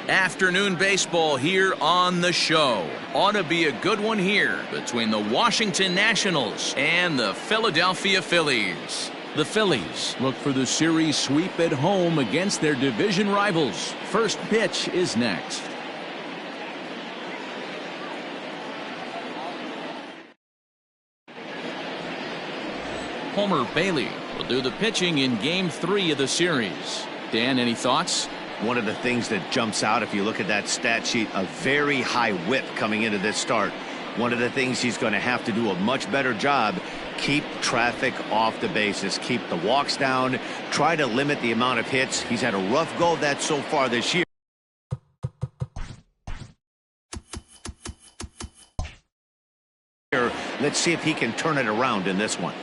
Afternoon baseball here on the show. Ought to be a good one here between the Washington Nationals and the Philadelphia Phillies. The Phillies look for the series sweep at home against their division rivals. First pitch is next. Homer Bailey will do the pitching in Game 3 of the series. Dan, any thoughts? One of the things that jumps out if you look at that stat sheet, a very high whip coming into this start. One of the things he's going to have to do a much better job, keep traffic off the bases, keep the walks down, try to limit the amount of hits. He's had a rough go of that so far this year. Let's see if he can turn it around in this one.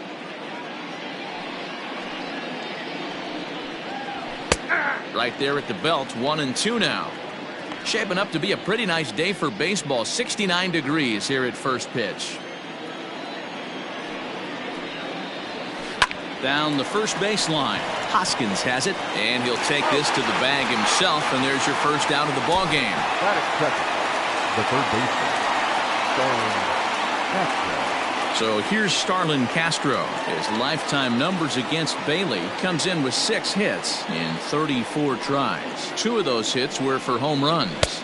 Right there at the belt, 1-2 now. Shaping up to be a pretty nice day for baseball. 69 degrees here at first pitch. Down the first baseline. Hoskins has it, and he'll take this to the bag himself, and there's your first out of the ball game. The third baseman. So here's Starlin Castro. His lifetime numbers against Bailey comes in with 6 hits in 34 tries. 2 of those hits were for home runs.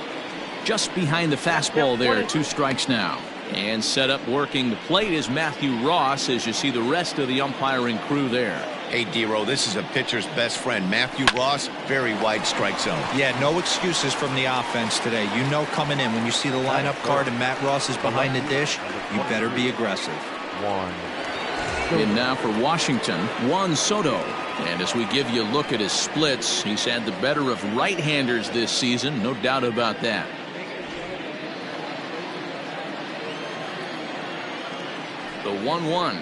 Just behind the fastball there, 2 strikes now. And set up working the plate is Matthew Ross as you see the rest of the umpiring crew there. Hey, D-Row, this is a pitcher's best friend. Matthew Ross, very wide strike zone. Yeah, no excuses from the offense today. You know coming in when you see the lineup card and Matt Ross is behind the dish, you better be aggressive. And now for Washington, Juan Soto. And as we give you a look at his splits, he's had the better of right-handers this season, no doubt about that. The 1-1.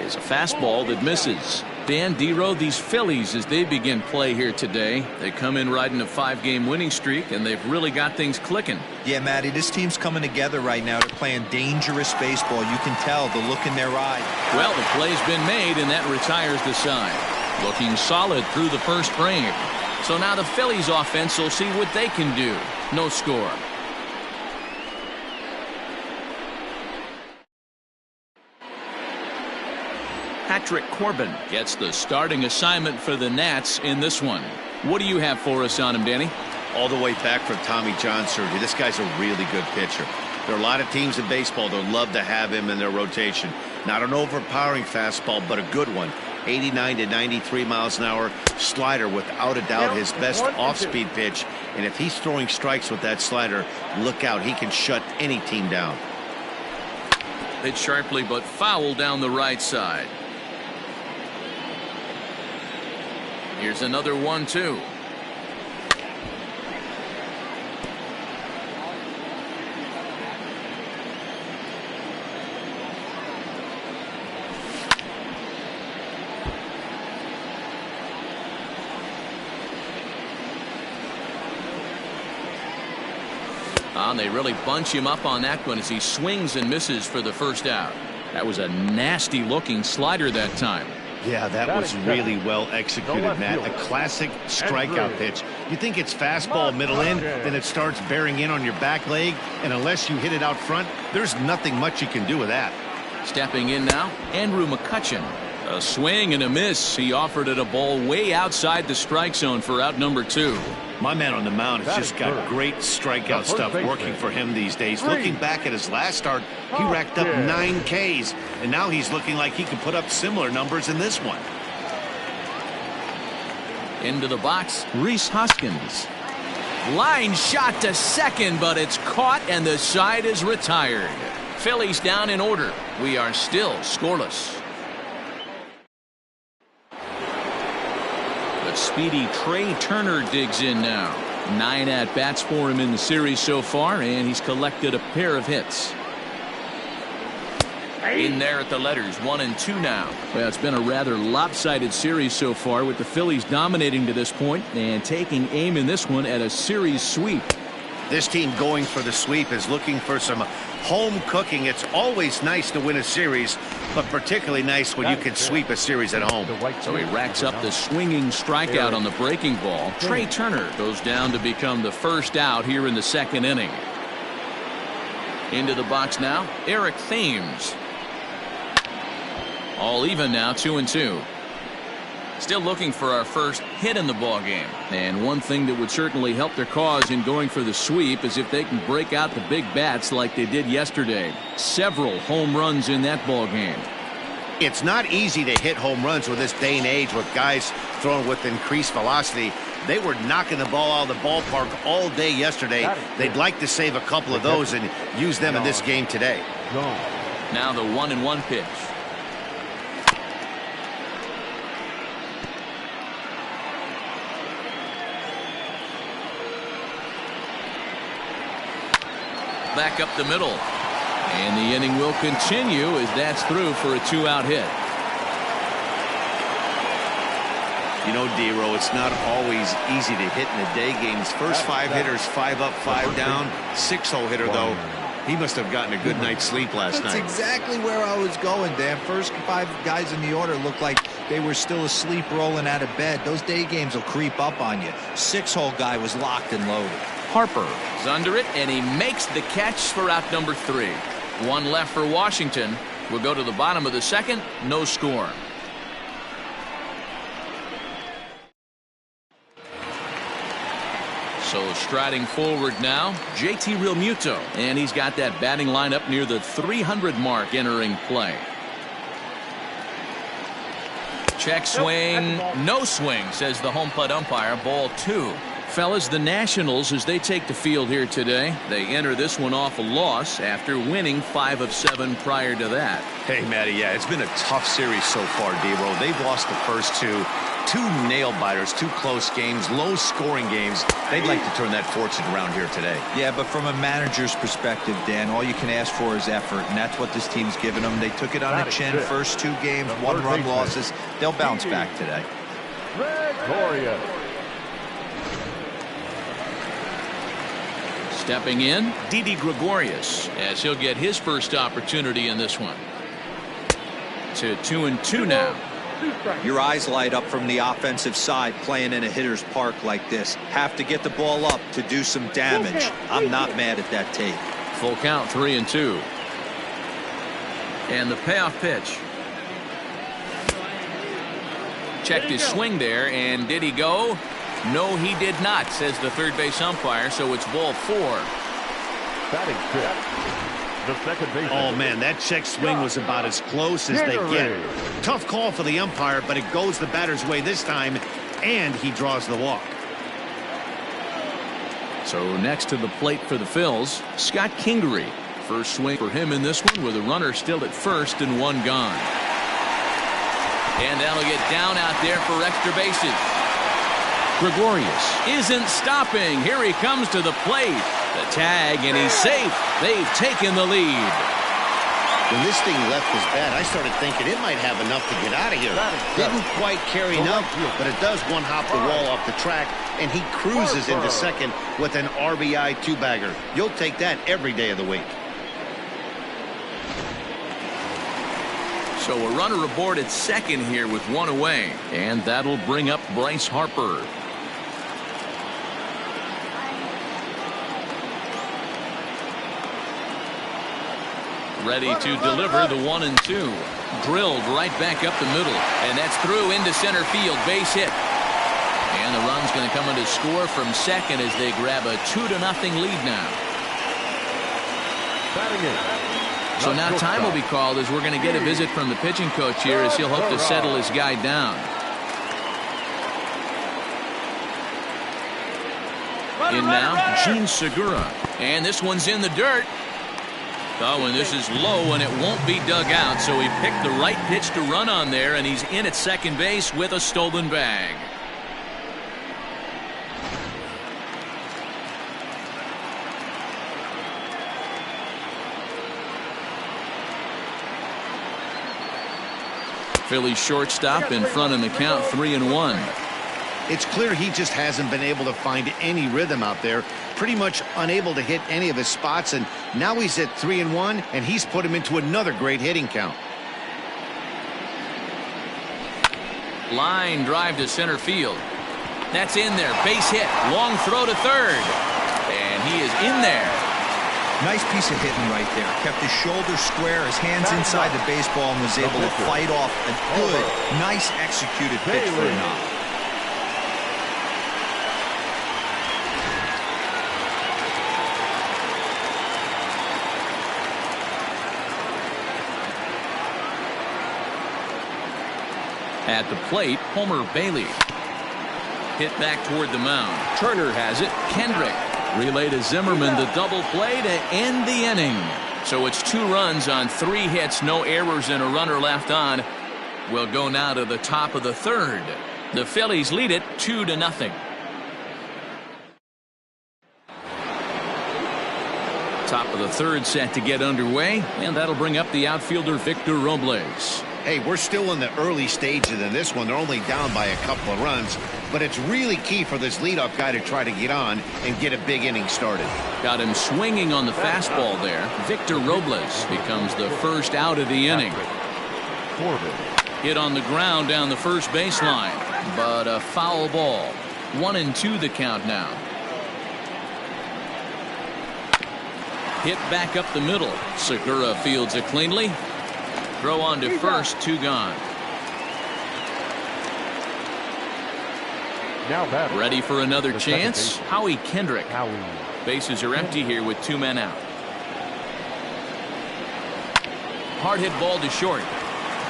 Is a fastball that misses. Dan, D-Row, these Phillies, as they begin play here today, they come in riding a 5-game winning streak, and they've really got things clicking. Yeah, Matty, this team's coming together right now. They're playing dangerous baseball. You can tell the look in their eye. Well, the play's been made, and that retires the side. Looking solid through the first frame. So now the Phillies offense will see what they can do. No score. Patrick Corbin gets the starting assignment for the Nats in this one. What do you have for us on him, Danny? All the way back from Tommy John surgery. This guy's a really good pitcher. There are a lot of teams in baseball that would love to have him in their rotation. Not an overpowering fastball, but a good one. 89 to 93 miles an hour slider, without a doubt his best off-speed pitch. And if he's throwing strikes with that slider, look out. He can shut any team down. Hit sharply but foul down the right side. Here's another 1-2. And they really bunch him up on that one as he swings and misses for the first out. That was a nasty looking slider that time. Yeah, that was really well executed, Matt. A classic strikeout pitch. You think it's fastball middle in, then it starts bearing in on your back leg, and unless you hit it out front, there's nothing much you can do with that. Stepping in now, Andrew McCutchen. A swing and a miss. He offered it a ball way outside the strike zone for out number 2. My man on the mound has just got great strikeout stuff working for him these days. Looking back at his last start, he racked up 9 Ks, and now he's looking like he can put up similar numbers in this one. Into the box, Rhys Hoskins. Line shot to second, but it's caught, and the side is retired. Phillies down in order. We are still scoreless. Speedy Trey Turner digs in now. 9 at-bats for him in the series so far, and he's collected a pair of hits. In there at the letters, 1-2 now. Well, it's been a rather lopsided series so far, with the Phillies dominating to this point and taking aim in this one at a series sweep. This team going for the sweep is looking for some home cooking. It's always nice to win a series, but particularly nice when you can sweep a series at home. So he racks up the swinging strikeout on the breaking ball. Trey Turner goes down to become the first out here in the second inning. Into the box now, Eric Thames. All even now, 2-2. Still looking for our first hit in the ball game. And one thing that would certainly help their cause in going for the sweep is if they can break out the big bats like they did yesterday. Several home runs in that ball game. It's not easy to hit home runs with this day and age with guys throwing with increased velocity. They were knocking the ball out of the ballpark all day yesterday. They'd like to save a couple of those and use them in this game today. Now the 1-1 pitch. Back up the middle. And the inning will continue as that's through for a 2-out hit. You know, D-Row, it's not always easy to hit in the day games. First 5 hitters, 5 up, 5 down. 6-hole hitter, though. He must have gotten a good night's sleep last night. That's exactly where I was going, Dan. First 5 guys in the order looked like they were still asleep rolling out of bed. Those day games will creep up on you. 6-hole guy was locked and loaded. Harper is under it, and he makes the catch for out number 3. 1 left for Washington. We'll go to the bottom of the second. No score. So striding forward now, JT Realmuto. And he's got that batting line up near the 300 mark entering play. Check swing. No swing, says the home plate umpire. Ball 2. Fellas, the Nationals, as they take the field here today, they enter this one off a loss after winning 5 of 7 prior to that. Hey, Matty, yeah, it's been a tough series so far, D-Row. They've lost the first 2 nail-biters, 2 close games, low-scoring games. They'd like to turn that fortune around here today. Yeah, but from a manager's perspective, Dan, all you can ask for is effort, and that's what this team's given them. They took it on the chin, first 2 games, 1-run losses. They'll bounce back today. Stepping in, Didi Gregorius, as he'll get his first opportunity in this one. To 2-2 now. Your eyes light up from the offensive side playing in a hitter's park like this. Have to get the ball up to do some damage. I'm not mad at that tape. Full count, 3-2. And the payoff pitch. Checked his swing there, and did he go? No, he did not, says the third base umpire, so it's ball 4. Batting fifth, the second baseman. Oh, man, that check swing was about as close as they get. Tough call for the umpire, but it goes the batter's way this time, and he draws the walk. So next to the plate for the Phils, Scott Kingery. First swing for him in this one with a runner still at first and 1 gone. And that'll get down out there for extra bases. Gregorius isn't stopping. Here he comes to the plate. The tag, and he's safe. They've taken the lead. When this thing left his bat, I started thinking it might have enough to get out of here. Didn't quite carry enough, but it does one-hop the wall off the track, and he cruises into second with an RBI 2-bagger. You'll take that every day of the week. So a runner aboard at second here with 1 away, and that'll bring up Bryce Harper. Ready to deliver the 1-2. Drilled right back up the middle, and that's through into center field. Base hit. And the run's going to come in to score from second as they grab a 2-0 lead now. So now time will be called as we're going to get a visit from the pitching coach here as he'll hope to settle his guy down. In now, Gene Segura. And this one's in the dirt. Oh, and this is low, and it won't be dug out, so he picked the right pitch to run on there, and he's in at second base with a stolen bag. Phillies shortstop in front in the count, 3-1. It's clear he just hasn't been able to find any rhythm out there. Pretty much unable to hit any of his spots, and now he's at 3-1, and he's put him into another great hitting count. Line drive to center field. That's in there. Base hit. Long throw to third. And he is in there. Nice piece of hitting right there. Kept his shoulders square, his hands inside the baseball, and was able to fight off a good, nice executed pitch for a knock. At the plate, Homer Bailey. Hit back toward the mound. Turner has it. Kendrick. Relay to Zimmerman, the double play to end the inning. So it's 2 runs on 3 hits, no errors, and a runner left on. We'll go now to the top of the third. The Phillies lead it 2-0. Top of the third set to get underway, and that'll bring up the outfielder Victor Robles. Hey, we're still in the early stages in this one. They're only down by a couple of runs, but it's really key for this leadoff guy to try to get on and get a big inning started. Got him swinging on the fastball there. Victor Robles becomes the first out of the inning. Hit on the ground down the first baseline, but a foul ball. 1-2 the count now. Hit back up the middle. Segura fields it cleanly. Throw on to first, 2 gone. Now batter. Ready for another chance? Howie Kendrick. Howie. Bases are empty here with 2 men out. Hard hit ball to short.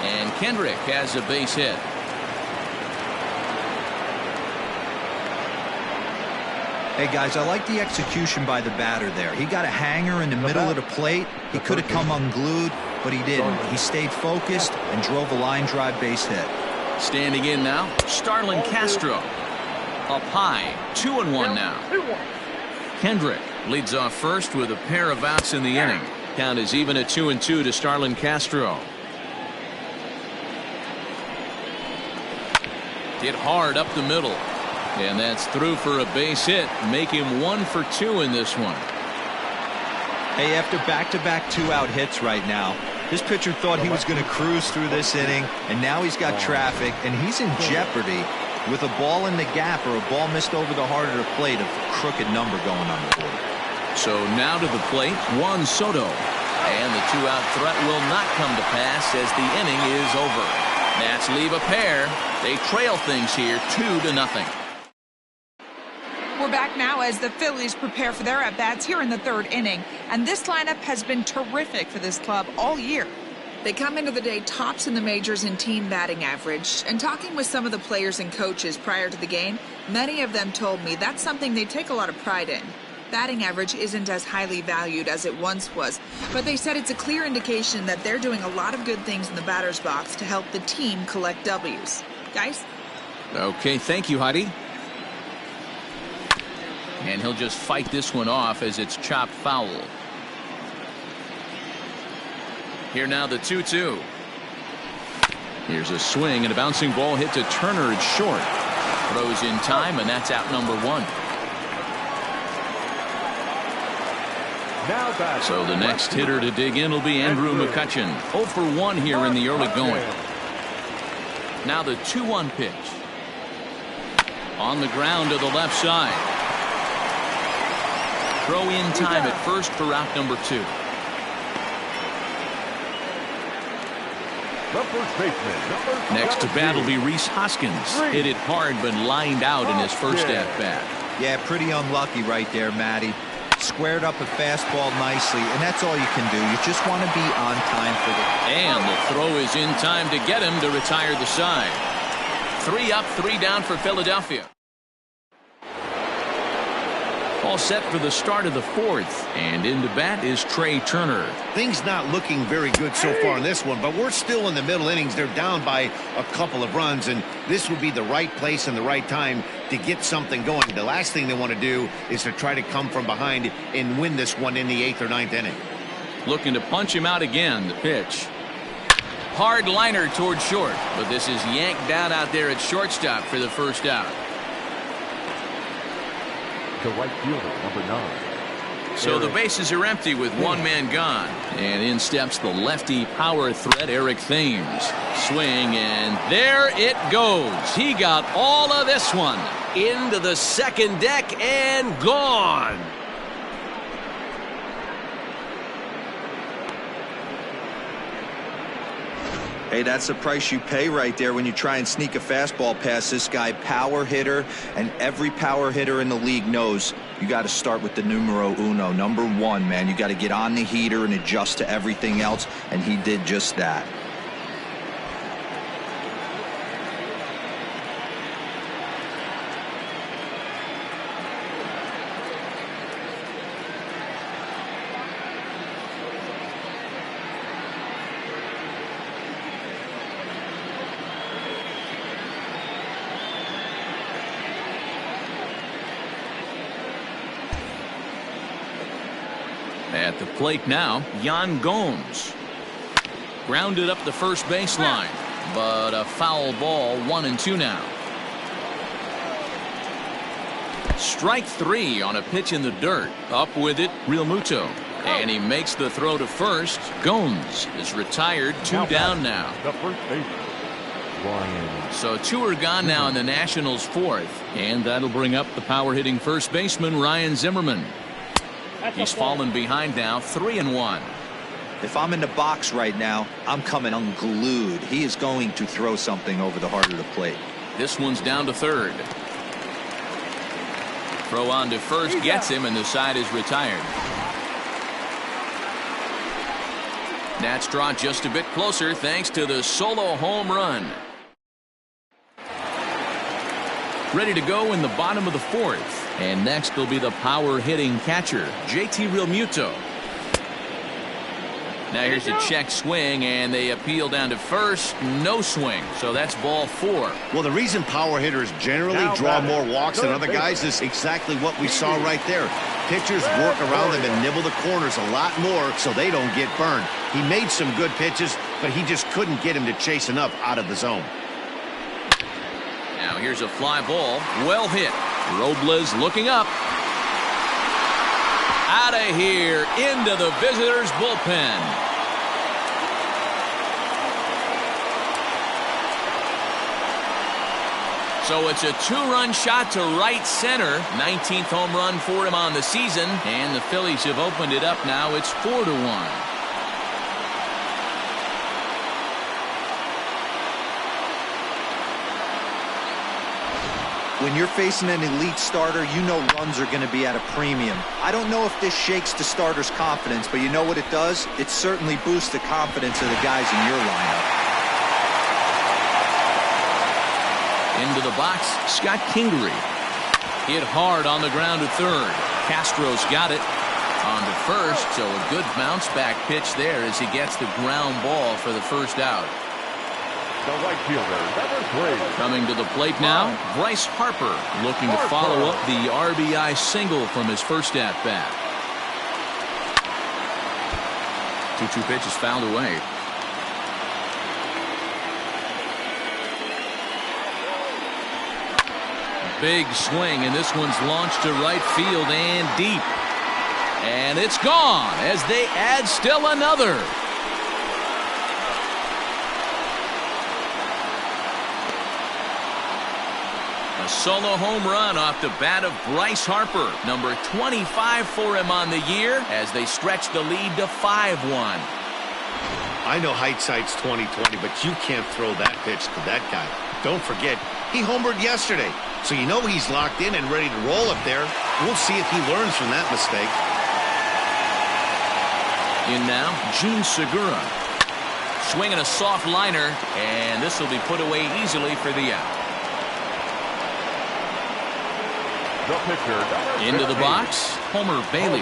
And Kendrick has a base hit. Hey guys, I like the execution by the batter there. He got a hanger in the middle of the plate. He could have come unglued, but he didn't. He stayed focused and drove a line drive base hit. Standing in now, Starlin Castro. Up high, 2-1 now. Kendrick leads off first with a pair of outs in the inning. Count is even at 2-2 to Starlin Castro. Hit hard up the middle. And that's through for a base hit. Make him 1 for 2 in this one. Hey, after back-to-back 2-out hits right now, this pitcher thought he was going to cruise through this inning, and now he's got traffic, and he's in jeopardy with a ball in the gap or a ball missed over the heart of the plate, a crooked number going on the board. So now to the plate, Juan Soto. And the 2-out threat will not come to pass as the inning is over. Nats leave a pair. They trail things here 2-0. We're back now as the Phillies prepare for their at-bats here in the 3rd inning. And this lineup has been terrific for this club all year. They come into the day tops in the majors in team batting average. And talking with some of the players and coaches prior to the game, many of them told me that's something they take a lot of pride in. Batting average isn't as highly valued as it once was, but they said it's a clear indication that they're doing a lot of good things in the batter's box to help the team collect W's. Guys? Okay, thank you, Heidi. And he'll just fight this one off as it's chopped foul. Here now the 2-2. Here's a swing and a bouncing ball hit to Turner at short. Throws in time, and that's out number 1. So the next hitter to dig in will be Andrew McCutchen. 0 for 1 here in the early going. Now the 2-1 pitch. On the ground to the left side. Throw in time at first for out number 2. Next to bat will be Rhys Hoskins. Hit it hard but lined out in his first at bat. Yeah, pretty unlucky right there, Matty. Squared up a fastball nicely, and that's all you can do. You just want to be on time for the... And the throw is in time to get him to retire the side. 3 up, 3 down for Philadelphia. All set for the start of the 4th, and into bat is Trey Turner. Things not looking very good so far in this one, but we're still in the middle innings. They're down by a couple of runs, and this would be the right place and the right time to get something going. The last thing they want to do is to try to come from behind and win this one in the 8th or 9th inning. Looking to punch him out again. The pitch. Hard liner toward short, but this is yanked down out there at shortstop for the first out. to right fielder, number 9. So the bases are empty with one man gone. And in steps the lefty power threat, Eric Thames. Swing, and there it goes. He got all of this one. Into the second deck and gone. Hey, that's the price you pay right there when you try and sneak a fastball past this guy. Power hitter, and every power hitter in the league knows you got to start with the numero uno, number 1, man. You got to get on the heater and adjust to everything else, and he did just that. At the plate now, Yan Gomes. Grounded up the first baseline, but a foul ball, 1-2 now. Strike 3 on a pitch in the dirt. Up with it, Real Muto. And he makes the throw to first. Gomes is retired, 2 down now. The first baseman, Ryan. So 2 are gone now in the Nationals' 4th. And that'll bring up the power hitting first baseman, Ryan Zimmerman. He's fallen behind now, 3-1. If I'm in the box right now, I'm coming unglued. He is going to throw something over the heart of the plate. This one's down to third. Throw on to first gets him, and the side is retired. Nats draw just a bit closer thanks to the solo home run. Ready to go in the bottom of the 4th. And next will be the power hitting catcher, JT Realmuto. Now here's a check swing, and they appeal down to first. No swing, so that's ball 4. Well, the reason power hitters generally draw more walks than other guys is exactly what we saw right there. Pitchers work around them and nibble the corners a lot more so they don't get burned. He made some good pitches, but he just couldn't get him to chase enough out of the zone. Now here's a fly ball, well hit. Robles looking up. Out of here, into the visitors' bullpen. So it's a 2-run shot to right center. 19th home run for him on the season. And the Phillies have opened it up now. It's 4-1. When you're facing an elite starter, you know runs are going to be at a premium. I don't know if this shakes the starter's confidence, but you know what it does? It certainly boosts the confidence of the guys in your lineup. Into the box, Scott Kingery. Hit hard on the ground to third. Castro's got it. On to first, so a good bounce back pitch there as he gets the ground ball for the first out. The right fielder, number 3. Coming to the plate now, Bryce Harper looking to follow up the RBI single from his first at bat. 2-2 pitch is fouled away. Big swing, and this one's launched to right field and deep. And it's gone as they add still another. A solo home run off the bat of Bryce Harper, number 25 for him on the year as they stretch the lead to 5-1. I know hindsight's 20/20, but you can't throw that pitch to that guy. Don't forget, he homered yesterday, so you know he's locked in and ready to roll up there. We'll see if he learns from that mistake. In now, Gene Segura. Swinging a soft liner, and this will be put away easily for the out. The pitcher, Into the box, Homer Bailey.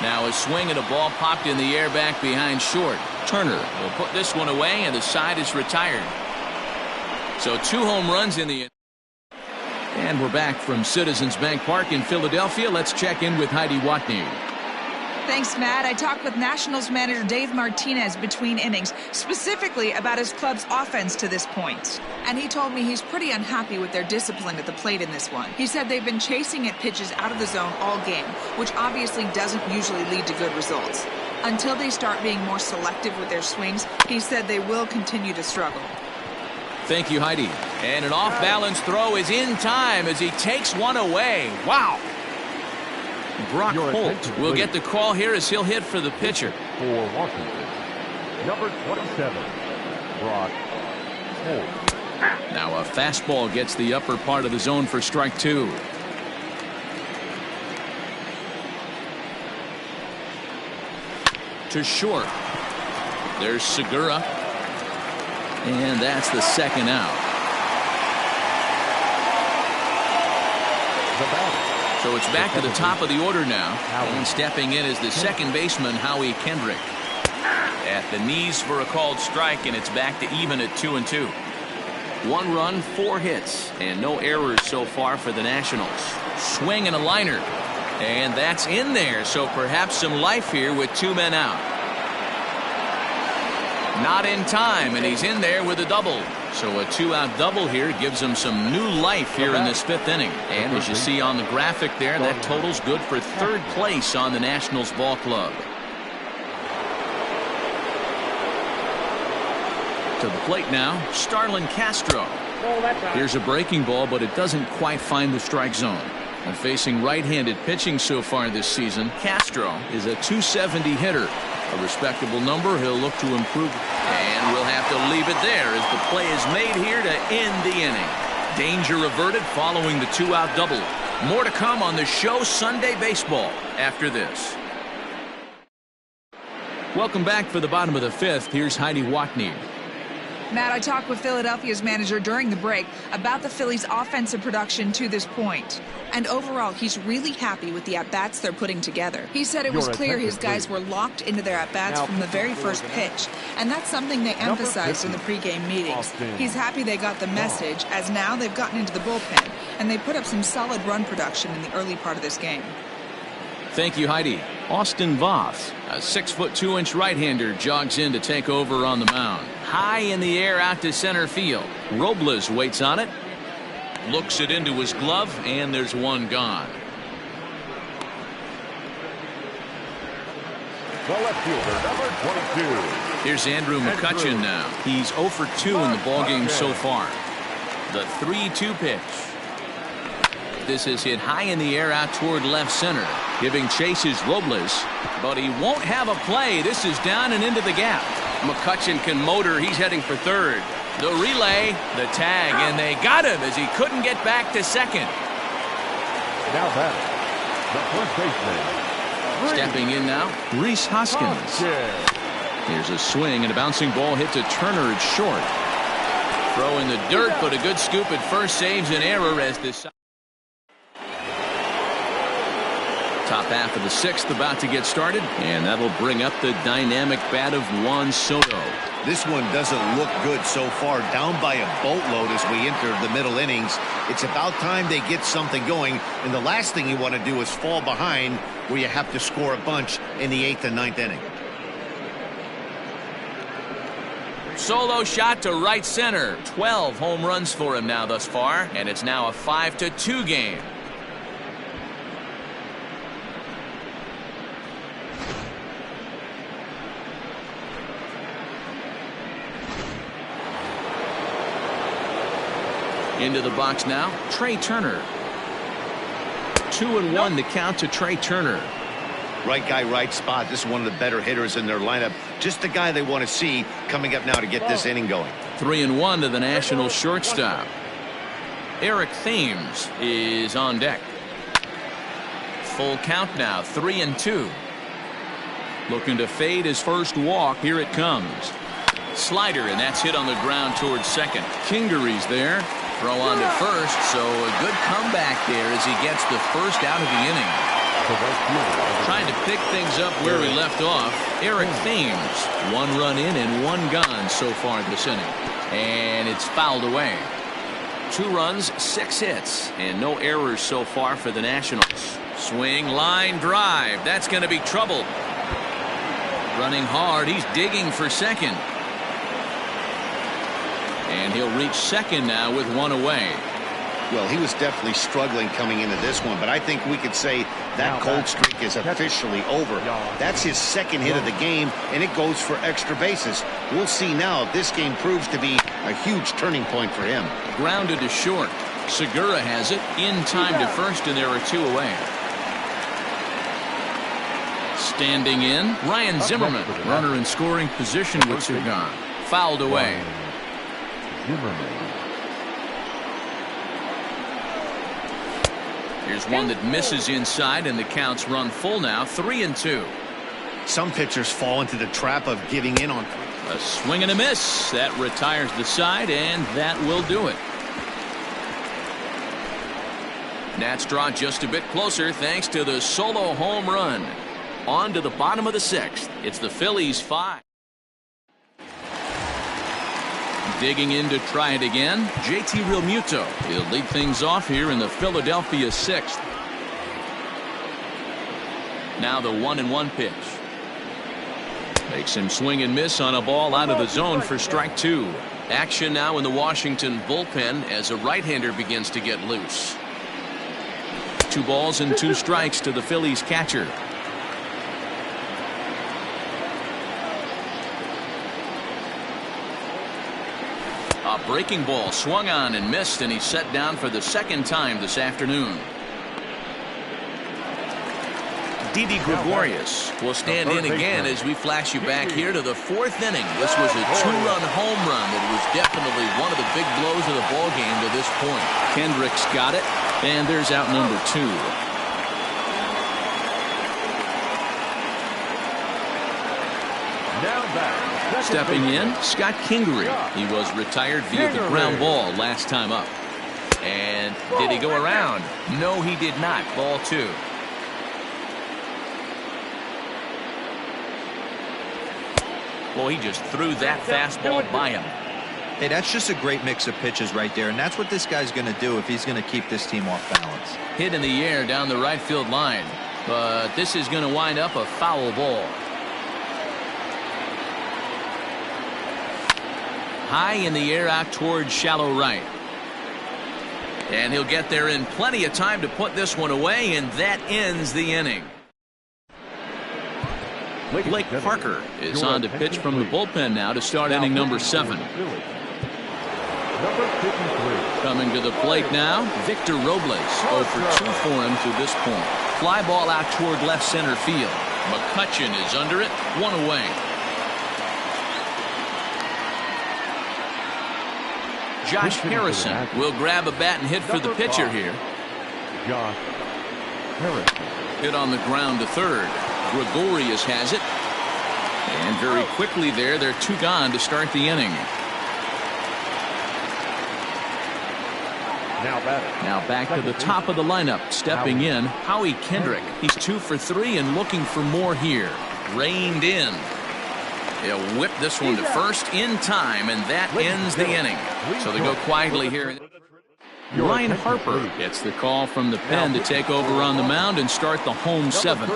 Now a swing and a ball popped in the air back behind short. Turner will put this one away, and the side is retired. So 2 home runs in the. And we're back from Citizens Bank Park in Philadelphia. Let's check in with Heidi Watney. Thanks, Matt. I talked with Nationals manager Dave Martinez between innings, specifically about his club's offense to this point. And he told me he's pretty unhappy with their discipline at the plate in this one. He said they've been chasing at pitches out of the zone all game, which obviously doesn't usually lead to good results. Until they start being more selective with their swings, he said they will continue to struggle. Thank you, Heidi. And an off-balance throw is in time as he takes one away. Wow. Brock Holt will get the call here as he'll hit for the pitcher. For Washington, number 27, Brock Holt. Now a fastball gets the upper part of the zone for strike two. To short. There's Segura. And that's the second out. The batter. So it's back to the top of the order now. And stepping in is the second baseman, Howie Kendrick. At the knees for a called strike, and it's back to even at 2-2. 1 run, 4 hits, and no errors so far for the Nationals. Swing and a liner. And that's in there, so perhaps some life here with 2 men out. Not in time, and he's in there with a double. So a 2-out double here gives him some new life here in this 5th inning. And as you see on the graphic there, that total's good for 3rd place on the Nationals ball club. To the plate now, Starlin Castro. Here's a breaking ball, but it doesn't quite find the strike zone. And facing right-handed pitching so far this season, Castro is a .270 hitter. A respectable number. He'll look to improve. And we'll have to leave it there as the play is made here to end the inning. Danger averted following the 2-out double. More to come on the show Sunday Baseball after this. Welcome back for the bottom of the 5th. Here's Heidi Watney. Matt, I talked with Philadelphia's manager during the break about the Phillies' offensive production to this point. And overall, he's really happy with the at-bats they're putting together. He said it was clear his guys were locked into their at-bats from the very first pitch. And that's something they emphasized in the pregame meetings. He's happy they got the message, as now they've gotten into the bullpen. And they put up some solid run production in the early part of this game. Thank you, Heidi. Austin Voth, a 6'2" right-hander, jogs in to take over on the mound. High in the air out to center field. Robles waits on it. Looks it into his glove, and there's one gone. The left fielder, number 22. Here's Andrew McCutchen now. He's 0 for 2 in the ballgame so far. The 3-2 pitch. This is hit high in the air out toward left center. Giving chase is Robles, but he won't have a play. This is down and into the gap. McCutchen can motor. He's heading for third. The relay, the tag, and they got him as he couldn't get back to second. Now batting, the first baseman. Stepping in now, Rhys Hoskins. Here's a swing and a bouncing ball hit to Turner at short. Throw in the dirt, but a good scoop at first saves an error as this. Top half of the 6th about to get started, and that'll bring up the dynamic bat of Juan Soto. This one doesn't look good so far. Down by a boatload as we enter the middle innings. It's about time they get something going, and the last thing you want to do is fall behind where you have to score a bunch in the 8th and 9th inning. Solo shot to right center. 12 home runs for him now thus far, and it's now a 5-2 game. Into the box now, Trey Turner. 2-1 to count to Trey Turner. Right guy, right spot. This is one of the better hitters in their lineup. Just the guy they want to see coming up now to get this inning going. 3-1 to the National shortstop. Eric Thames is on deck. Full count now, 3-2. Looking to fade his first walk. Here it comes. Slider, and that's hit on the ground towards second. Kingery's there. Throw on to first, so a good comeback there as he gets the first out of the inning. Trying to pick things up where he left off. Eric Thames, 1 run in and 1 gone so far this inning. And it's fouled away. 2 runs, 6 hits, and no errors so far for the Nationals. Swing, line drive. That's going to be trouble. Running hard. He's digging for second. And he'll reach second now with one away. Well, he was definitely struggling coming into this one, but I think we could say that cold streak is officially over. That's his second hit of the game, and it goes for extra bases. We'll see now if this game proves to be a huge turning point for him. Grounded to short. Segura has it in time to first, and there are two away. Standing in, Ryan Zimmerman. Runner in scoring position with Segura. Fouled away. Here's one that misses inside, and the count's run full now, 3-2. Some pitchers fall into the trap of giving in on. A swing and a miss. That retires the side, and that will do it. Nats draw just a bit closer thanks to the solo home run. On to the bottom of the sixth. It's the Phillies 5. Digging in to try it again, JT Realmuto. He'll lead things off here in the Philadelphia sixth. Now the 1-1 pitch. Makes him swing and miss on a ball out of the zone for strike two. Action now in the Washington bullpen as a right-hander begins to get loose. 2 balls and 2 strikes to the Phillies catcher. A breaking ball swung on and missed, and he's set down for the second time this afternoon. Didi Gregorius will stand in again as we flash you back here to the 4th inning. This was a 2-run home run that was definitely one of the big blows of the ball game to this point. Kendrick's got it, and there's out number 2. Now back. Stepping in, Scott Kingery. He was retired via the ground ball last time up. And did he go around? No, he did not. Ball 2. Boy, he just threw that fastball by him. Hey, that's just a great mix of pitches right there, and that's what this guy's going to do if he's going to keep this team off balance. Hit in the air down the right field line, but this is going to wind up a foul ball. High in the air out towards shallow right. And he'll get there in plenty of time to put this one away, and that ends the inning. Blake Parker is on to pitch from the bullpen now to start inning number 7. Coming to the plate now, Victor Robles. 0 for 2 for him to this point. Fly ball out toward left center field. McCutchen is under it, 1 away. Josh Harrison will grab a bat and hit for the pitcher here. Josh Harrison. Hit on the ground to third. Gregorius has it. And very quickly there, they're 2 gone to start the inning. Now back to the top of the lineup. Stepping in, Howie Kendrick. He's 2 for 3 and looking for more here. Reined in. He'll whip this one to first in time, and that ends the inning. So they go quietly here. Ryan Harper gets the call from the pen to take over on the mound and start the home 7th.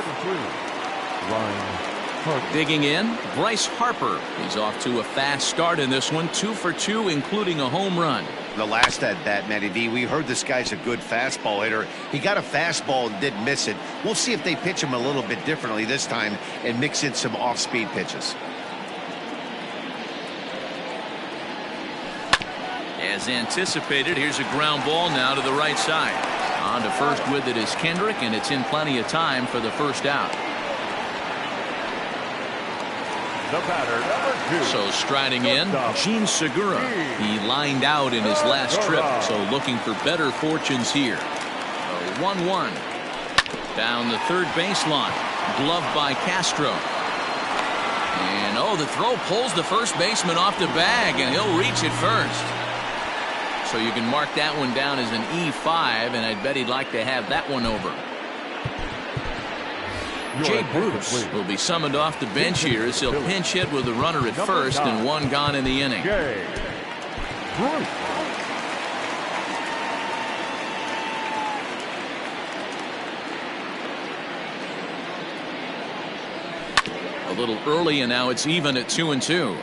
Digging in, Bryce Harper. He's off to a fast start in this one, 2 for 2, including a home run. The last at bat, Matty D, we heard this guy's a good fastball hitter. He got a fastball and didn't miss it. We'll see if they pitch him a little bit differently this time and mix in some off-speed pitches. As anticipated, here's a ground ball now to the right side. On to first with it is Kendrick, and it's in plenty of time for the first out. The batter, number 2. So striding in, Gene Segura. He lined out in his last trip, so looking for better fortunes here. A 1-1. Down the third baseline. Gloved by Castro. And the throw pulls the first baseman off the bag, and he'll reach it first. So you can mark that one down as an E5, and I'd bet he'd like to have that one over. Jay Bruce will be summoned off the bench here as he'll pinch hit with a runner at first and 1 gone in the inning. Jay Bruce. A little early, and now it's even at 2-2.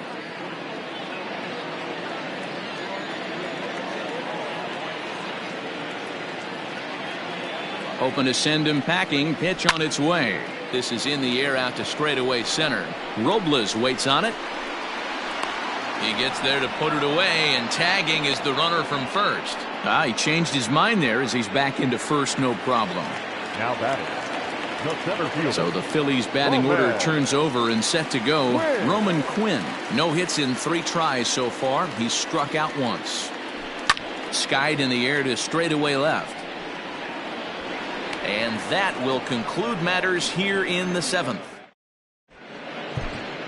Hoping to send him packing. Pitch on its way. This is in the air out to straightaway center. Robles waits on it. He gets there to put it away, and tagging is the runner from first. He changed his mind there as he's back into first, no problem. Now batting. The center fielder. So the Phillies batting order turns over and set to go. Roman Quinn. No hits in 3 tries so far. He's struck out once. Skied in the air to straightaway left. And that will conclude matters here in the 7th.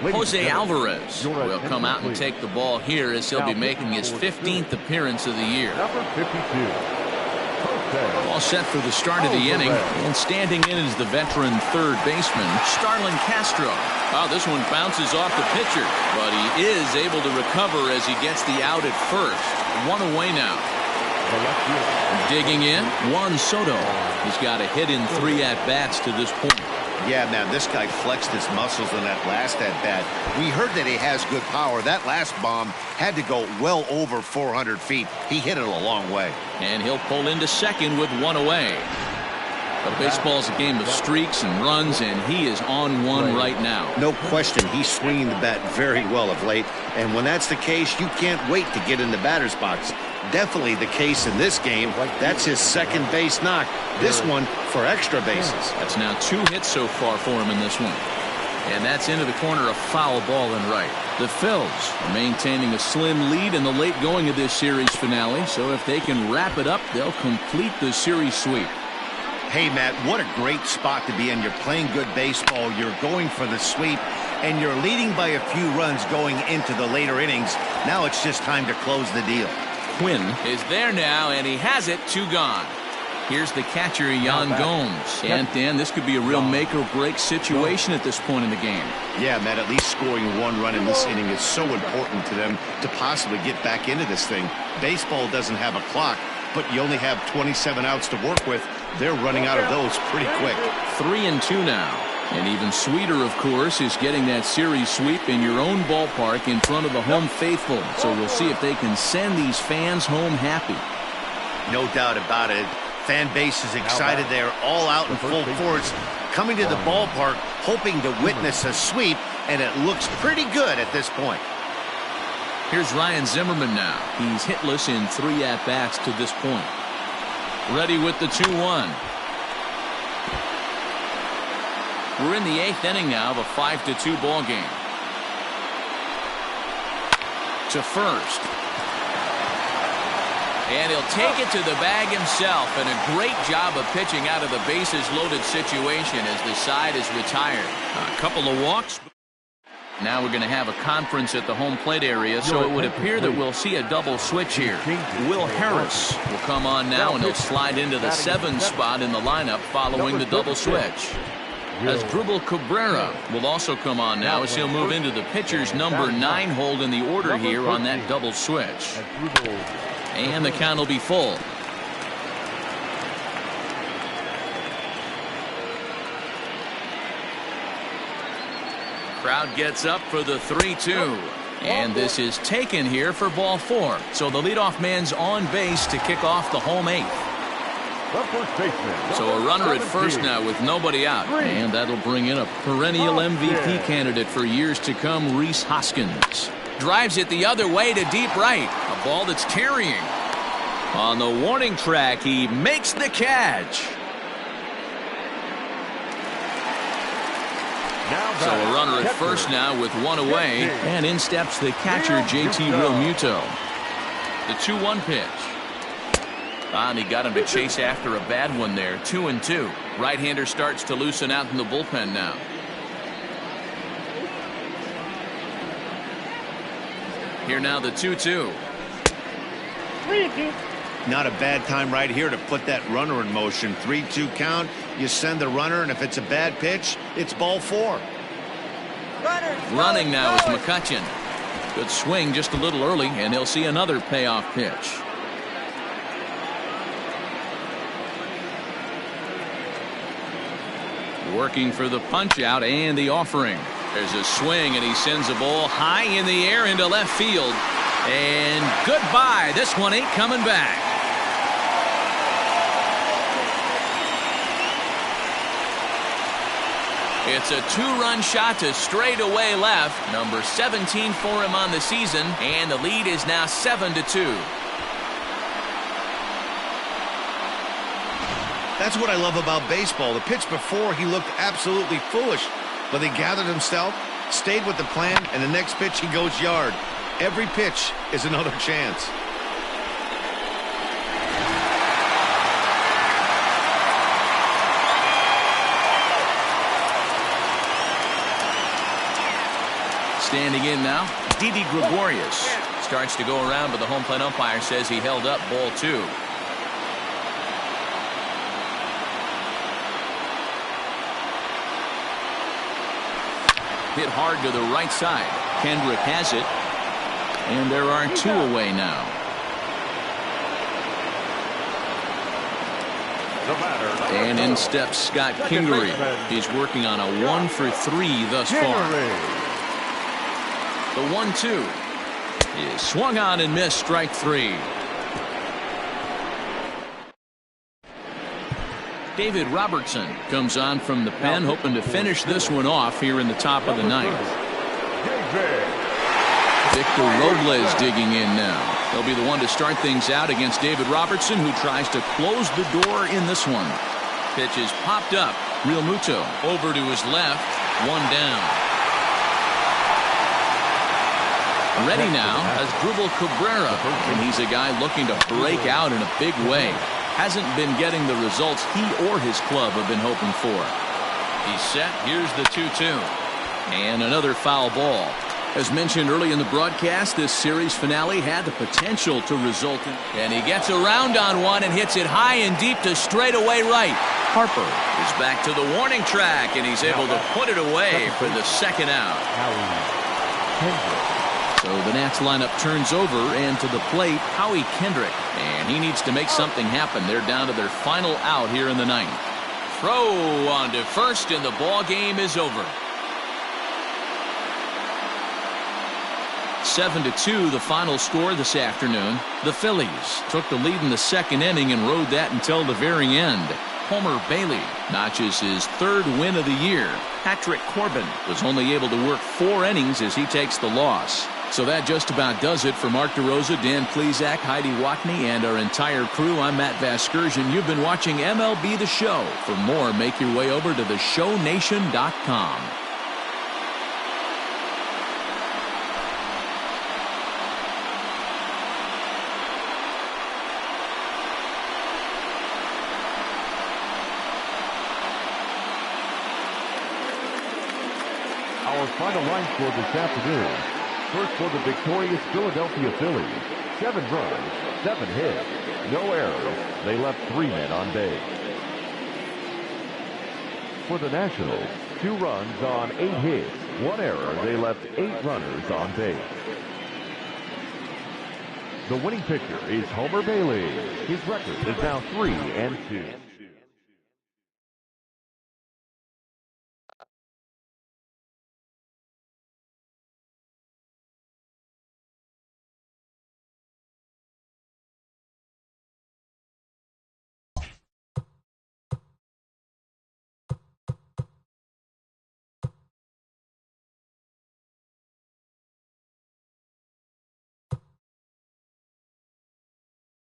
Jose Alvarez will come out and take the ball here as he'll be making his 15th appearance of the year. Number 52. All set for the start of the inning, and standing in is the veteran third baseman, Starlin Castro. This one bounces off the pitcher, but he is able to recover as he gets the out at first. 1 away now. Digging in, Juan Soto. He's got a hit in 3 at-bats to this point. Yeah, man, this guy flexed his muscles in that last at-bat. We heard that he has good power. That last bomb had to go well over 400 feet. He hit it a long way. And he'll pull into second with 1 away. But baseball's a game of streaks and runs, and he is on one right now. No question, he's swinging the bat very well of late. And when that's the case, you can't wait to get in the batter's box. Definitely the case in this game. That's his second base knock. This one for extra bases. That's now 2 hits so far for him in this one. And that's into the corner, a foul ball and right. The Phils are maintaining a slim lead in the late going of this series finale. So if they can wrap it up, they'll complete the series sweep. Hey, Matt, what a great spot to be in. You're playing good baseball. You're going for the sweep, and you're leading by a few runs going into the later innings. Now it's just time to close the deal. Quinn is there now, and he has it. 2 gone. Here's the catcher, Yan Gomes. And, Dan, this could be a real make-or-break situation at this point in the game. Yeah, Matt, at least scoring 1 run in this inning is so important to them to possibly get back into this thing. Baseball doesn't have a clock, but you only have 27 outs to work with. They're running out of those pretty quick. 3-2 now. And even sweeter, of course, is getting that series sweep in your own ballpark in front of the home faithful. So we'll see if they can send these fans home happy. No doubt about it. Fan base is excited. They're all out in full force, coming to the ballpark, hoping to witness a sweep, and it looks pretty good at this point. Here's Ryan Zimmerman now. He's hitless in 3 at-bats to this point. Ready with the 2-1. We're in the 8th inning now of a 5-2 ball game. To first. And he'll take it to the bag himself, and a great job of pitching out of the bases loaded situation as the side is retired. A couple of walks. Now we're going to have a conference at the home plate area, so it would appear that we'll see a double switch here. Will Harris will come on now, and he'll slide into the 7 spot in the lineup following the double switch. Asdrubal Cabrera will also come on now as he'll move into the pitcher's number 9 hold in the order here on that double switch. And the count will be full. Crowd gets up for the 3-2. And this is taken here for ball 4. So the leadoff man's on base to kick off the home 8th. So a runner at first now with nobody out. And that'll bring in a perennial MVP candidate for years to come, Rhys Hoskins. Drives it the other way to deep right. A ball that's carrying. On the warning track, he makes the catch. So a runner at first now with 1 away. And in steps the catcher, JT Realmuto. The 2-1 pitch. And he got him to chase after a bad one there. 2-2. Right-hander starts to loosen out in the bullpen now. Here now the 2-2. Not a bad time right here to put that runner in motion. 3-2 count. You send the runner, and if it's a bad pitch, it's ball 4. Running now is McCutchen. Good swing just a little early, and he'll see another payoff pitch. Working for the punch out and the offering. There's a swing, and he sends a ball high in the air into left field. And goodbye. This one ain't coming back. It's a two-run shot to straightaway left. Number 17 for him on the season, and the lead is now 7-2. That's what I love about baseball. The pitch before, he looked absolutely foolish, but he gathered himself, stayed with the plan, and the next pitch he goes yard. Every pitch is another chance. Standing in now, Didi Gregorius starts to go around, but the home plate umpire says he held up ball 2. Hit hard to the right side. Kendrick has it, and there are 2 away now. And in steps Scott Kingery. He's working on a 1 for 3 thus far. The 1-2 is swung on and missed, strike 3. David Robertson comes on from the pen, hoping to finish this one off here in the top of the 9th. Victor Robles digging in now. He'll be the one to start things out against David Robertson, who tries to close the door in this one. Pitch is popped up. Real Muto over to his left. 1 down. Ready now as Dribble Cabrera, and he's a guy looking to break out in a big way. Hasn't been getting the results he or his club have been hoping for. He's set. Here's the 2-2. And another foul ball. As mentioned early in the broadcast, this series finale had the potential to result in. And he gets around on one and hits it high and deep to straightaway right. Harper is back to the warning track, and he's able to put it away for the second out. So the Nats lineup turns over, and to the plate, Howie Kendrick. And he needs to make something happen. They're down to their final out here in the 9th. Throw on to first, and the ball game is over. 7-2 the final score this afternoon. The Phillies took the lead in the second inning and rode that until the very end. Homer Bailey notches his 3rd win of the year. Patrick Corbin was only able to work 4 innings as he takes the loss. So that just about does it for Mark DeRosa, Dan Plesac, Heidi Watney, and our entire crew. I'm Matt Vasgersian. You've been watching MLB The Show. For more, make your way over to theshownation.com. Our final line score this afternoon. First for the victorious Philadelphia Phillies. 7 runs, 7 hits, no errors. They left 3 men on base. For the Nationals, 2 runs on 8 hits, 1 error. They left 8 runners on base. The winning pitcher is Homer Bailey. His record is now 3-2.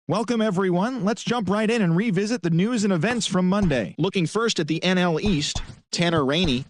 Welcome, everyone. Let's jump right in and revisit the news and events from Monday. Looking first at the NL East, Tanner Rainey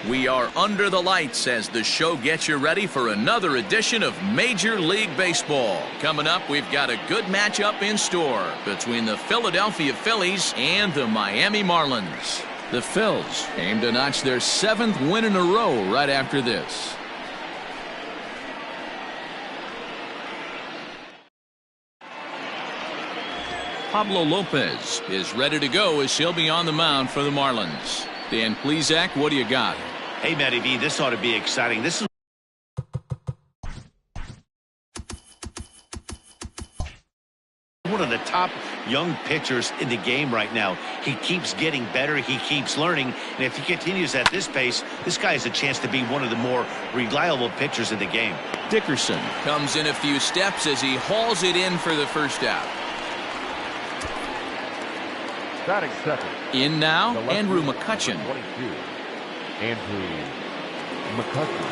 We are under the lights as the show gets you ready for another edition of Major League Baseball. Coming up, we've got a good matchup in store between the Philadelphia Phillies and the Miami Marlins. The Phils aim to notch their 7th win in a row right after this. Pablo Lopez is ready to go as he'll be on the mound for the Marlins. Dan Plesac, what do you got? Hey, Matty V, this ought to be exciting. This is one of the top young pitchers in the game right now. He keeps getting better. He keeps learning. And if he continues at this pace, this guy has a chance to be one of the more reliable pitchers in the game. Dickerson comes in a few steps as he hauls it in for the first out. Batting second. In now, Andrew McCutchen. 22. Andrew McCutchen.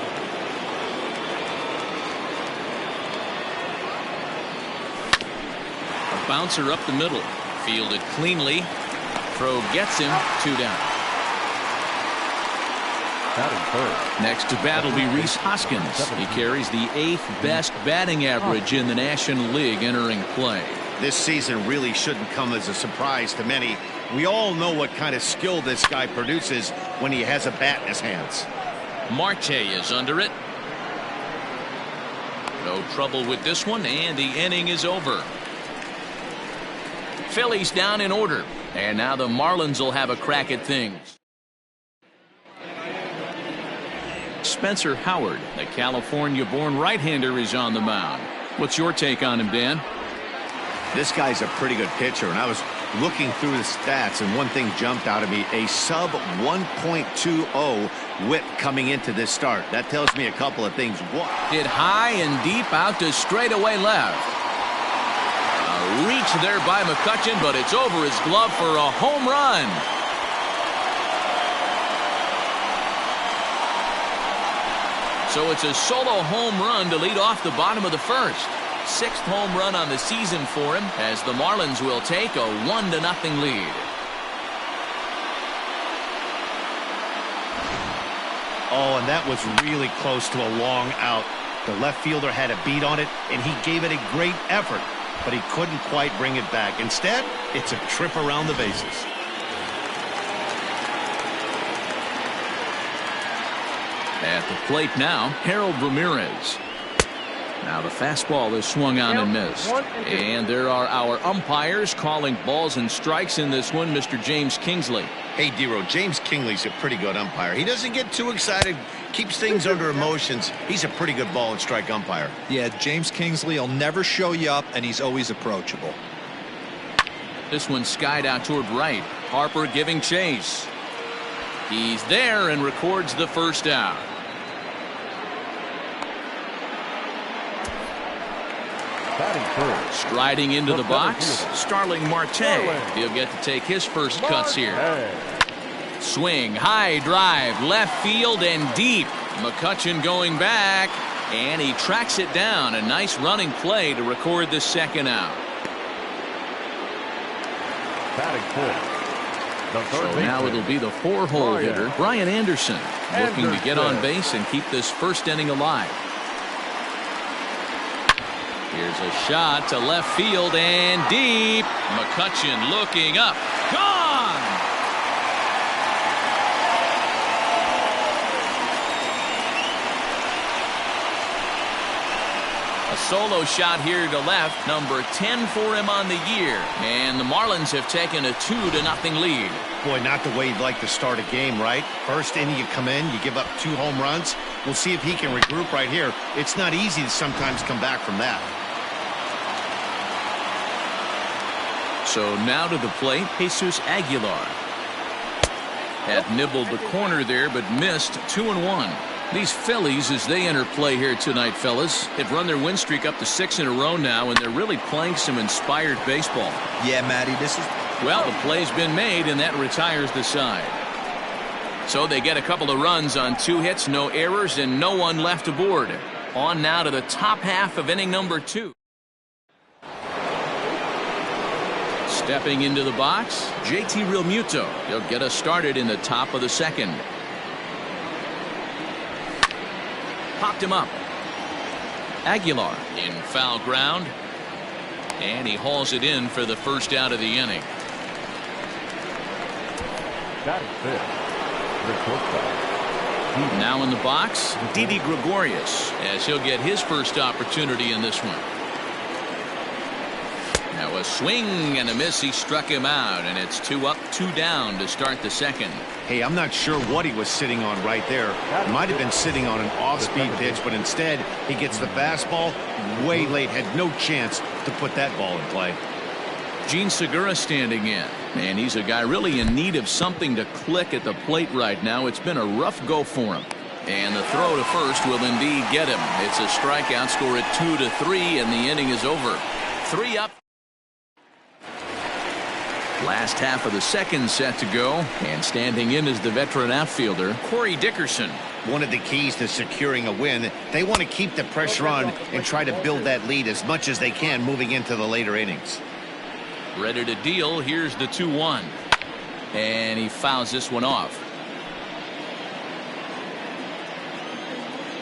A bouncer up the middle. Fielded cleanly. Throw gets him. 2 down. Batting third. Next to bat will be Rhys Hoskins. He carries the 8th best batting average in the National League entering play. This season really shouldn't come as a surprise to many. We all know what kind of skill this guy produces when he has a bat in his hands. Marte is under it. No trouble with this one, and the inning is over. Phillies down in order, and now the Marlins will have a crack at things. Spencer Howard, the California-born right-hander, is on the mound. What's your take on him, Dan? This guy's a pretty good pitcher, and I was looking through the stats, and one thing jumped out at me: a sub 1.20 whip coming into this start. That tells me a couple of things. One, hit high and deep out to straightaway left. A reach there by McCutchen, but it's over his glove for a home run. So it's a solo home run to lead off the bottom of the first. 6th home run on the season for him as the Marlins will take a 1-0 lead. oh, and that was really close to a long out. The left fielder had a beat on it, and he gave it a great effort, but he couldn't quite bring it back. Instead, it's a trip around the bases. At the plate now, Harold Ramirez. Now the fastball is swung on and missed. And there are our umpires calling balls and strikes in this one, Mr. James Kingsley. Hey, Dero, James Kingsley's a pretty good umpire. He doesn't get too excited, keeps things under emotions. He's a pretty good ball and strike umpire. Yeah, James Kingsley will never show you up, and he's always approachable. This one skied out toward right. Harper giving chase. He's there and records the first out. Striding into the box, Starling Marte. He'll get to take his first cuts here. Swing, high drive, left field and deep. McCutchen going back, and he tracks it down. A nice running play to record the second out. So now it'll be the 4-hole hitter, Brian Anderson, looking to get on base and keep this first inning alive. Here's a shot to left field and deep. McCutchen looking up. Gone! A solo shot here to left. Number 10 for him on the year. And the Marlins have taken a 2-0 lead. Boy, not the way you'd like to start a game, right? First inning, you come in, you give up 2 home runs. We'll see if he can regroup right here. It's not easy to sometimes come back from that. So now to the plate, Jesus Aguilar. Had nibbled the corner there, but missed 2-1. These Phillies, as they enter play here tonight, fellas, have run their win streak up to 6 in a row now, and they're really playing some inspired baseball. Yeah, Matty, this is... Well, the play's been made, and that retires the side. So they get a couple of runs on 2 hits, no errors, and no one left aboard. On now to the top half of inning number 2. Stepping into the box, JT Realmuto. He'll get us started in the top of the second. popped him up. Aguilar in foul ground. And he hauls it in for the first out of the inning. Batting fifth, the shortstop. Now in the box, Didi Gregorius, as he'll get his first opportunity in this one. Now a swing and a miss. He struck him out, and it's 2 up, 2 down to start the second. Hey, I'm not sure what he was sitting on right there. Might have been sitting on an off-speed pitch, but instead he gets the fastball way late. Had no chance to put that ball in play. Gene Segura standing in, and he's a guy really in need of something to click at the plate right now. It's been a rough go for him. And the throw to first will indeed get him. It's a strikeout, score at 2-3, and the inning is over. 3 up. Last half of the second set to go, and standing in is the veteran outfielder, Corey Dickerson. One of the keys to securing a win, they want to keep the pressure on and try to build that lead as much as they can moving into the later innings. Ready to deal. Here's the 2-1. And he fouls this one off.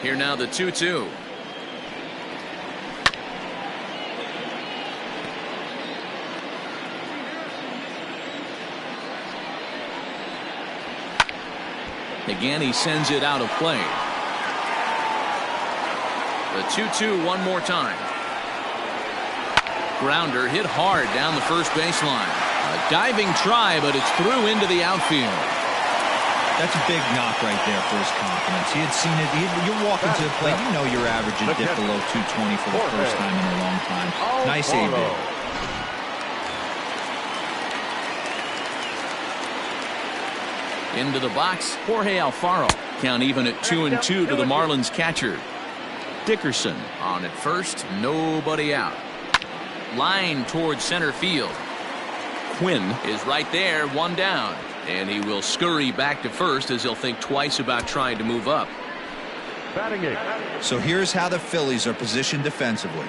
Here now the 2-2. Again, he sends it out of play. The 2-2 one more time. Grounder hit hard down the first baseline. A diving try, but it's through into the outfield. That's a big knock right there for his confidence. He had seen it. You're walking to the plate. You know your average is dipped below 220 for the first time in a long time. Nice A-B. Into the box, Jorge Alfaro. Count even at 2-2 to the Marlins catcher. Dickerson on at first, nobody out. Line towards center field. Quinn is right there, 1 down. And he will scurry back to first as he'll think twice about trying to move up. Batting eighth. So here's how the Phillies are positioned defensively.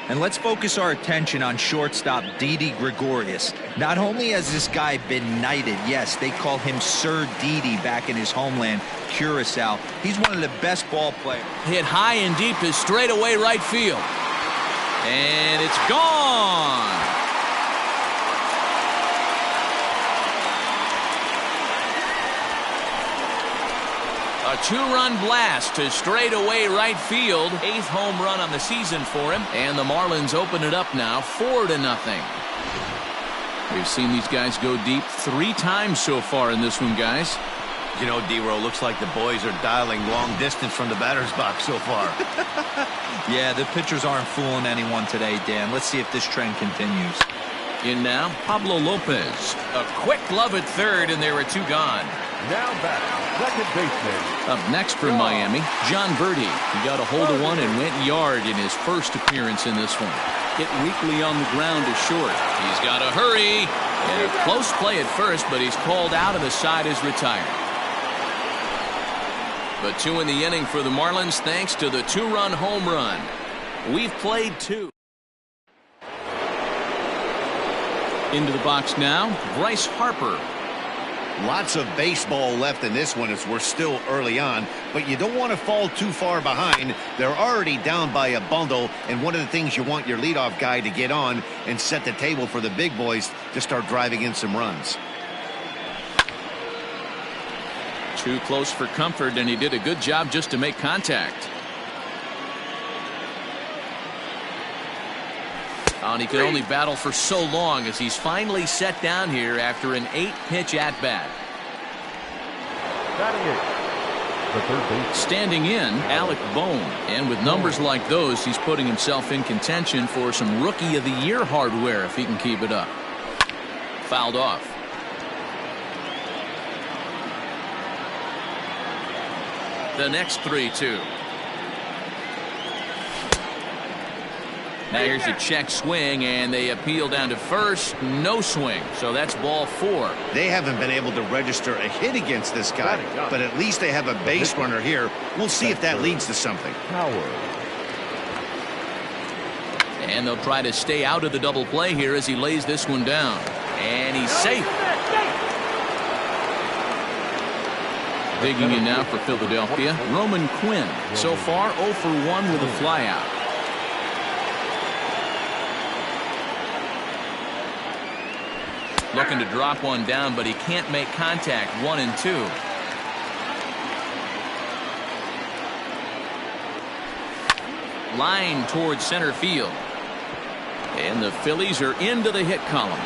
And let's focus our attention on shortstop Didi Gregorius. Not only has this guy been knighted, yes, they call him Sir Didi back in his homeland, Curacao. He's one of the best ball players. Hit high and deep to straightaway right field. And it's gone. A 2-run blast to straightaway right field. 8th home run on the season for him. And the Marlins open it up now 4-0. We've seen these guys go deep 3 times so far in this one, guys. You know, D-Row, looks like the boys are dialing long distance from the batter's box so far. Yeah, the pitchers aren't fooling anyone today, Dan. Let's see if this trend continues. In now, Pablo Lopez. A quick glove at third, and there are 2 gone. Now batting, second baseman. Up next for Miami, John Verdi. He got a hold of one and went yard in his first appearance in this one. Hit weakly on the ground to short. He's got to hurry. And a close play at first, but he's called out and the side is retired. But 2 in the inning for the Marlins thanks to the 2-run home run. We've played 2. Into the box now, Bryce Harper. Lots of baseball left in this one as we're still early on, but you don't want to fall too far behind. They're already down by a bundle, and one of the things you want your leadoff guy to get on and set the table for the big boys to start driving in some runs. Too close for comfort, and he did a good job just to make contact. And he could only battle for so long as he's finally set down here after an 8-pitch at-bat. Standing in, Alec Bohm. And with numbers like those, he's putting himself in contention for some Rookie of the Year hardware if he can keep it up. Fouled off. The next 3-2. Now here's a check swing, and they appeal down to first. No swing, so that's ball 4. They haven't been able to register a hit against this guy, but at least they have a base runner here. We'll see if that leads to something. And they'll try to stay out of the double play here as he lays this one down. And he's safe. Digging in now for Philadelphia, Roman Quinn. So far, 0 for 1 with a flyout. Looking to drop one down, but he can't make contact. 1-2. Line towards center field. And the Phillies are into the hit column.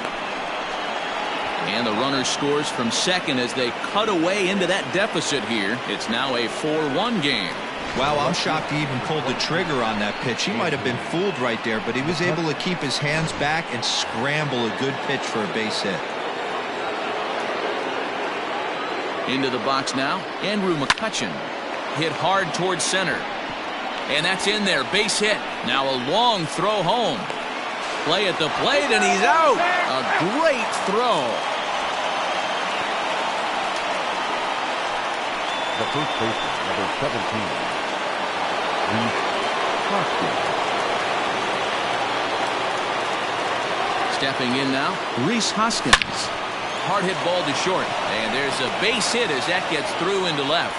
And the runner scores from second as they cut away into that deficit here. It's now a 4-1 game. Wow, I'm shocked he even pulled the trigger on that pitch. He might have been fooled right there, but he was able to keep his hands back and scramble a good pitch for a base hit. Into the box now, Andrew McCutchen. Hit hard towards center. And that's in there, base hit. Now a long throw home. Play at the plate, and he's out. A great throw. The first baseman, number 17, Rhys Hoskins. Stepping in now, Rhys Hoskins. Hard hit ball to short. And there's a base hit as that gets through into left.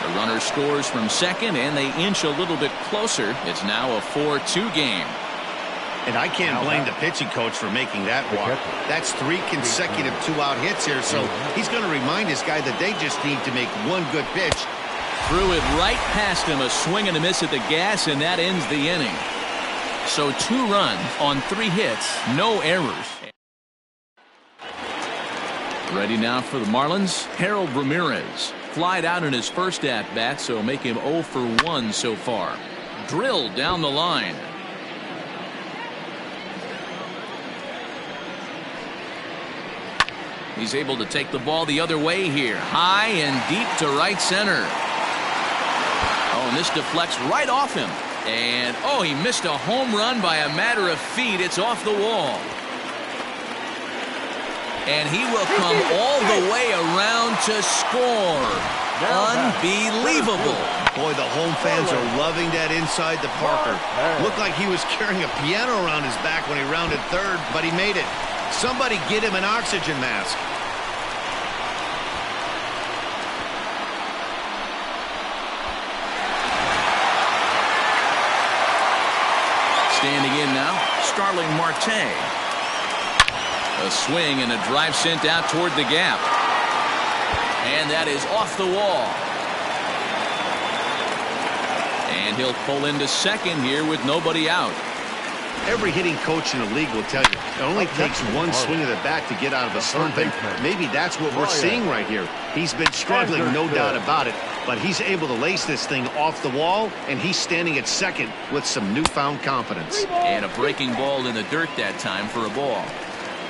The runner scores from second, and they inch a little bit closer. It's now a 4-2 game. And I can't blame the pitching coach for making that walk. That's 3 consecutive 2-out hits here, so he's going to remind his guy that they just need to make one good pitch. Threw it right past him, a swing and a miss at the gas, and that ends the inning. So 2 runs on 3 hits, no errors. Ready now for the Marlins, Harold Ramirez. Flied out in his first at-bat, so make him 0 for 1 so far. Drilled down the line. He's able to take the ball the other way here. High and deep to right center. Oh, and this deflects right off him. And, oh, he missed a home run by a matter of feet. It's off the wall. And he will come all the way around to score. Unbelievable. Boy, the home fans are loving that inside the Parker. Looked like he was carrying a piano around his back when he rounded third, but he made it. Somebody get him an oxygen mask. Standing in now, Starling Marte. A swing and a drive sent out toward the gap. And that is off the wall. And he'll pull into second here with nobody out. Every hitting coach in the league will tell you it only takes one swing of the bat to get out of a slump, and maybe that's what we're seeing right here. He's been struggling, no doubt about it, but he's able to lace this thing off the wall, and he's standing at second with some newfound confidence. And a breaking ball in the dirt that time for a ball.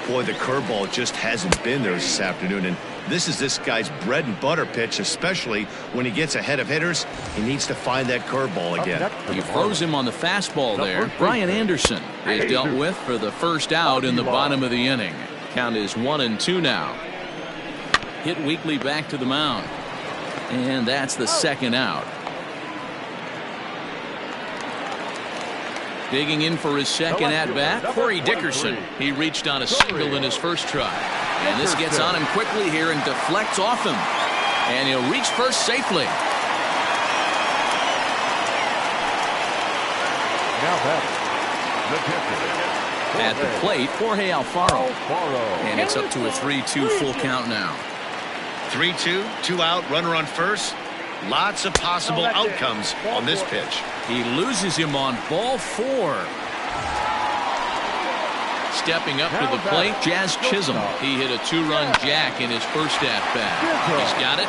Boy, the curveball just hasn't been there this afternoon, and this is this guy's bread and butter pitch, especially when he gets ahead of hitters. He needs to find that curveball again. He froze him on the fastball there. Brian Anderson is dealt with for the first out in the bottom of the inning. Count is 1-2 now. Hit weakly back to the mound. And that's the second out. Digging in for his second at-bat, Corey Dickerson. He reached on a single in his first try. And this gets on him quickly here and deflects off him. And he'll reach first safely. At the plate, Jorge Alfaro. And it's up to a 3-2 full count now. 3-2, 2 out, runner on first. Lots of possible outcomes on this pitch. He loses him on ball 4. Stepping up to the plate, Jazz Chisholm. He hit a 2-run jack in his first at-bat. He's got it.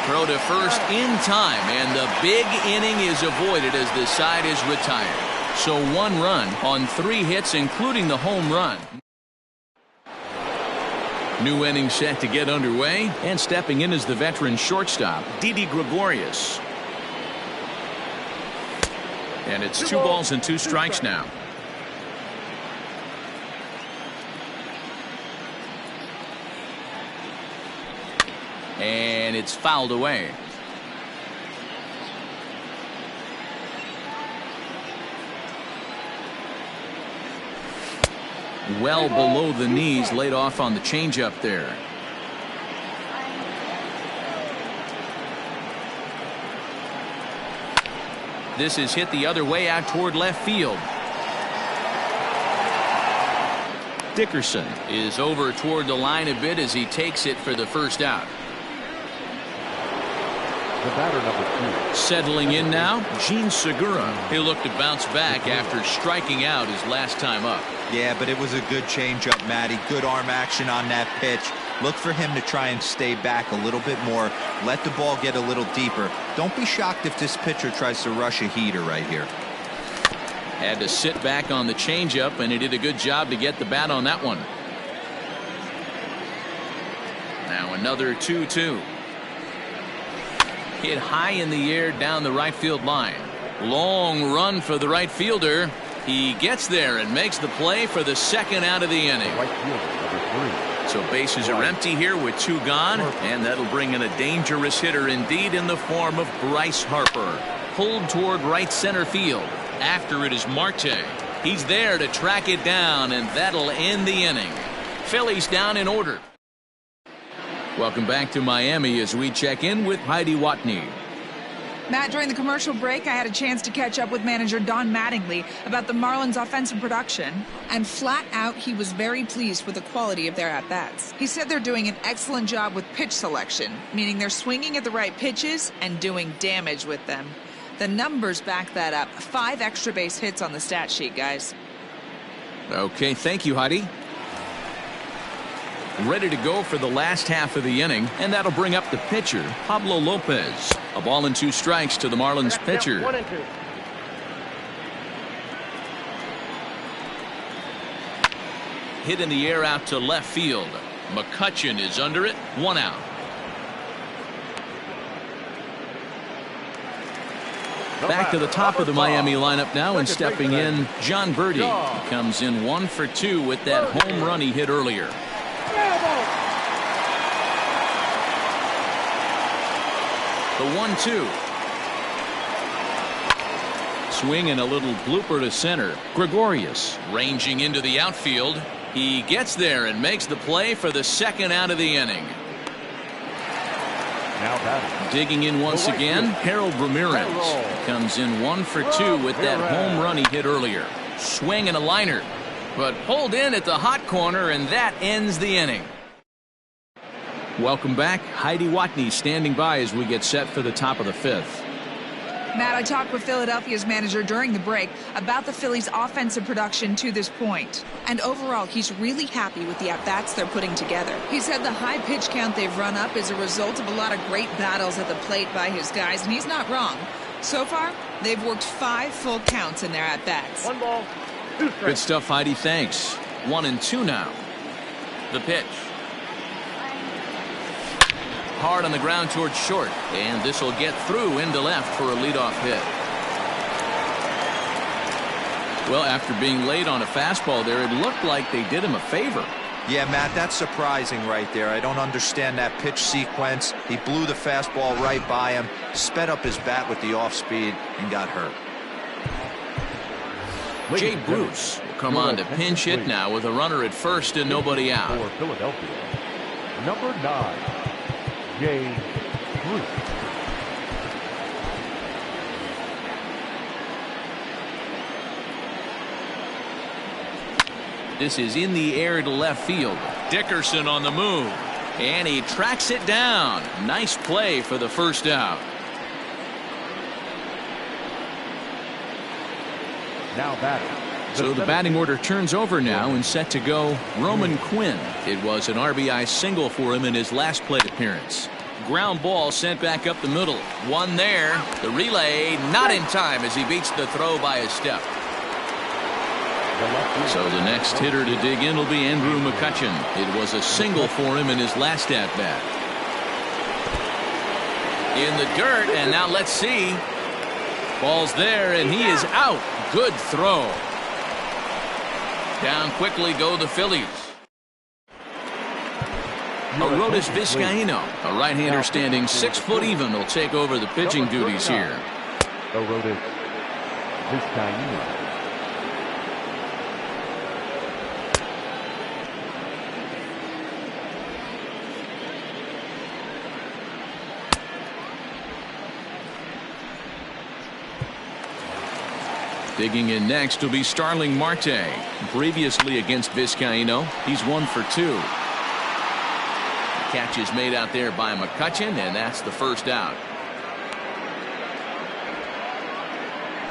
Throw to first in time, and the big inning is avoided as the side is retired. So 1 run on 3 hits, including the home run. New inning set to get underway, and stepping in is the veteran shortstop, Didi Gregorius. And it's 2 balls and 2 strikes now. And it's fouled away. Well below the knees, laid off on the changeup there. This is hit the other way out toward left field. Dickerson is over toward the line a bit as he takes it for the first out. The batter, number 2. Settling in now, Gene Segura. He'll look to bounce back after striking out his last time up. Yeah, but it was a good changeup, Matty. Good arm action on that pitch. Look for him to try and stay back a little bit more. Let the ball get a little deeper. Don't be shocked if this pitcher tries to rush a heater right here. Had to sit back on the changeup, and he did a good job to get the bat on that one. Now another 2-2. Hit high in the air down the right field line. Long run for the right fielder. He gets there and makes the play for the second out of the inning. Right fielder, number 3. So bases are empty here with 2 gone, and that'll bring in a dangerous hitter indeed in the form of Bryce Harper. Pulled toward right center field. After it is Marte. He's there to track it down, and that'll end the inning. Phillies down in order. Welcome back to Miami as we check in with Heidi Watney. Matt, during the commercial break, I had a chance to catch up with manager Don Mattingly about the Marlins' offensive production, and flat out, he was very pleased with the quality of their at-bats. He said they're doing an excellent job with pitch selection, meaning they're swinging at the right pitches and doing damage with them. The numbers back that up. 5 extra base hits on the stat sheet, guys. Okay, thank you, Heidi. Ready to go for the last half of the inning, and that'll bring up the pitcher, Pablo Lopez. A ball and 2 strikes to the Marlins pitcher. 1 and 2. Hit in the air out to left field. McCutchen is under it. 1 out. Back to the top of the Miami lineup now, and stepping in, John Birdie. He comes in 1 for 2 with that home run he hit earlier. The 1-2. Swing and a little blooper to center. Gregorius ranging into the outfield. He gets there and makes the play for the second out of the inning. Now batting. Digging in once again, Harold Ramirez. Comes in 1 for 2 with that home run he hit earlier. Swing and a liner, but pulled in at the hot corner, and that ends the inning. Welcome back. Heidi Watney standing by as we get set for the top of the 5th. Matt, I talked with Philadelphia's manager during the break about the Phillies' offensive production to this point. And overall, he's really happy with the at-bats they're putting together. He said the high pitch count they've run up is a result of a lot of great battles at the plate by his guys, and he's not wrong. So far, they've worked 5 full counts in their at-bats. 1 ball, 2 strikes. Good stuff, Heidi. Thanks. 1-2 now. The pitch. Hard on the ground towards short, and this will get through into left for a leadoff hit. Well, after being late on a fastball there, it looked like they did him a favor. Yeah, Matt, that's surprising right there. I don't understand that pitch sequence. He blew the fastball right by him, sped up his bat with the off speed, and got hurt. Jay Bruce will come on to pinch hit now with a runner at first and nobody out. For Philadelphia, number 9, Jay Bruce. This is in the air to left field. Dickerson on the move, and he tracks it down. Nice play for the first out. Now batting. So the batting order turns over now, and set to go Roman Quinn. It was an RBI single for him in his last plate appearance. Ground ball sent back up the middle. One there. The relay not in time as he beats the throw by a step. So the next hitter to dig in will be Andrew McCutchen. It was a single for him in his last at-bat. In the dirt, and now let's see. Ball's there, and he is out. Good throw. Down quickly go the Phillies. Arodys Vizcaíno, a right-hander standing 6 foot even, will take over the pitching duties here. Arodys Vizcaíno. Digging in next will be Starling Marte. Previously against Vizcaíno, he's 1 for 2. The catch is made out there by McCutchen, and that's the first out.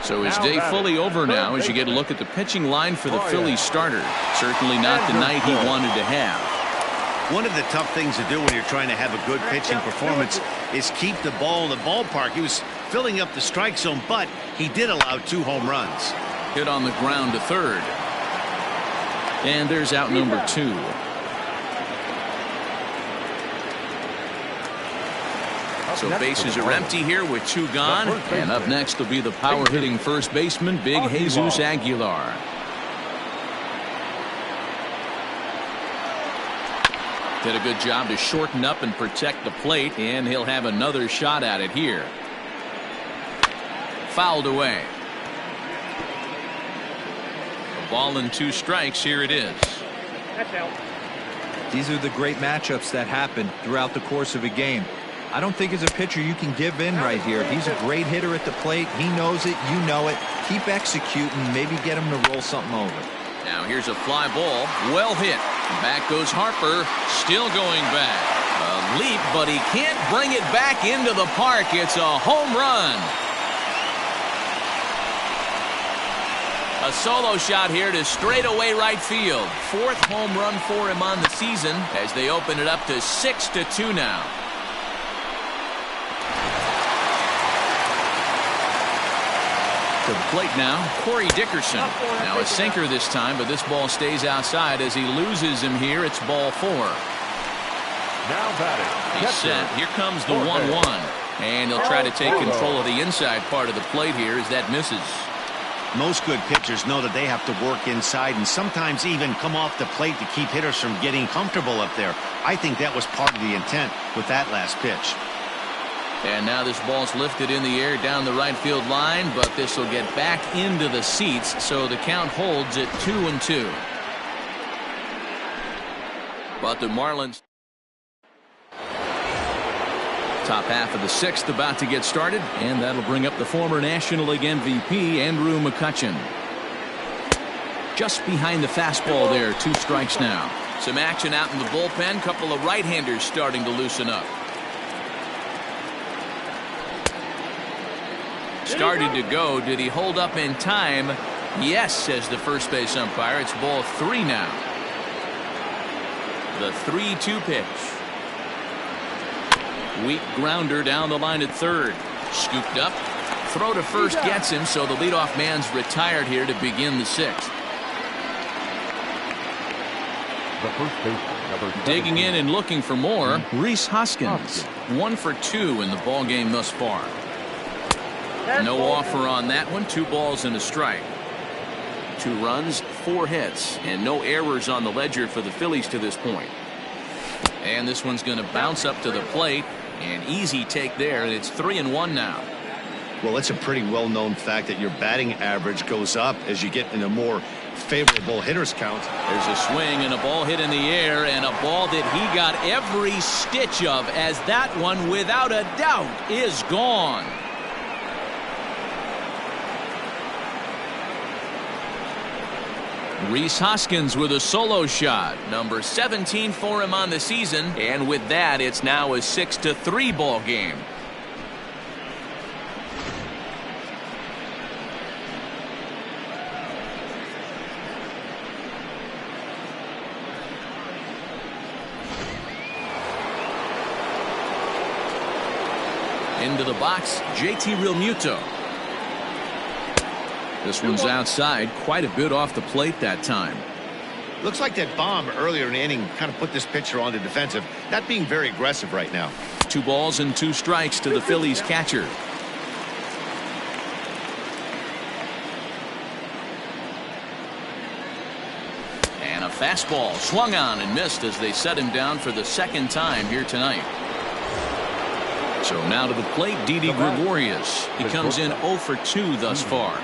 So is day fully over now as you get a look at the pitching line for the Phillies starter. Certainly not the night he wanted to have. One of the tough things to do when you're trying to have a good pitching performance is keep the ball in the ballpark. He was filling up the strike zone, but he did allow 2 home runs. Hit on the ground to third. And there's out number 2. So bases are empty here with 2 gone. And up next will be the power-hitting first baseman, Big Jesus Aguilar. Did a good job to shorten up and protect the plate, and he'll have another shot at it here. Fouled away. A ball and 2 strikes. Here it is. These are the great matchups that happen throughout the course of a game. I don't think as a pitcher you can give in right here. He's a great hitter at the plate. He knows it. You know it. Keep executing. Maybe get him to roll something over. Now here's a fly ball. Well hit. Back goes Harper. Still going back. A leap, but he can't bring it back into the park. It's a home run. A solo shot here to straightaway right field. 4th home run for him on the season as they open it up to 6-2 now. To the plate now, Corey Dickerson. Now a sinker this time, but this ball stays outside as he loses him here. It's ball 4. Now batting. He's set. Here comes the 1-1. And he'll try to take control of the inside part of the plate here as that misses. Most good pitchers know that they have to work inside and sometimes even come off the plate to keep hitters from getting comfortable up there. I think that was part of the intent with that last pitch. And now this ball's lifted in the air down the right field line, but this will get back into the seats, so the count holds at 2-2. But the Marlins. Top half of the 6th about to get started, and that'll bring up the former National League MVP, Andrew McCutchen. Just behind the fastball there, 2 strikes now. Some action out in the bullpen, couple of right-handers starting to loosen up. Started to go. Did he hold up in time? Yes, says the first base umpire. It's ball 3 now. The 3-2 pitch. Weak grounder down the line at third. Scooped up. Throw to first gets him, so the leadoff man's retired here to begin the 6th. The first baseman, number 17. Digging in and looking for more, Rhys Hoskins. 1 for 2 in the ball game thus far. No offer on that one. 2 balls and a strike. 2 runs, 4 hits, and no errors on the ledger for the Phillies to this point. And this one's going to bounce up to the plate. An easy take there, and it's 3-1 now. Well, it's a pretty well-known fact that your batting average goes up as you get in a more favorable hitter's count. There's a swing and a ball hit in the air, and a ball that he got every stitch of, as that one, without a doubt, is gone. Rhys Hoskins with a solo shot, number 17 for him on the season, and with that it's now a 6-3 ball game. Into the box, JT Realmuto. This one's outside, quite a bit off the plate that time. Looks like that bomb earlier in the inning kind of put this pitcher on the defensive. Not being very aggressive right now. 2 balls and 2 strikes to the Phillies catcher. And a fastball swung on and missed as they set him down for the 2nd time here tonight. So now to the plate, Didi Gregorius. He comes in 0 for 2 thus far.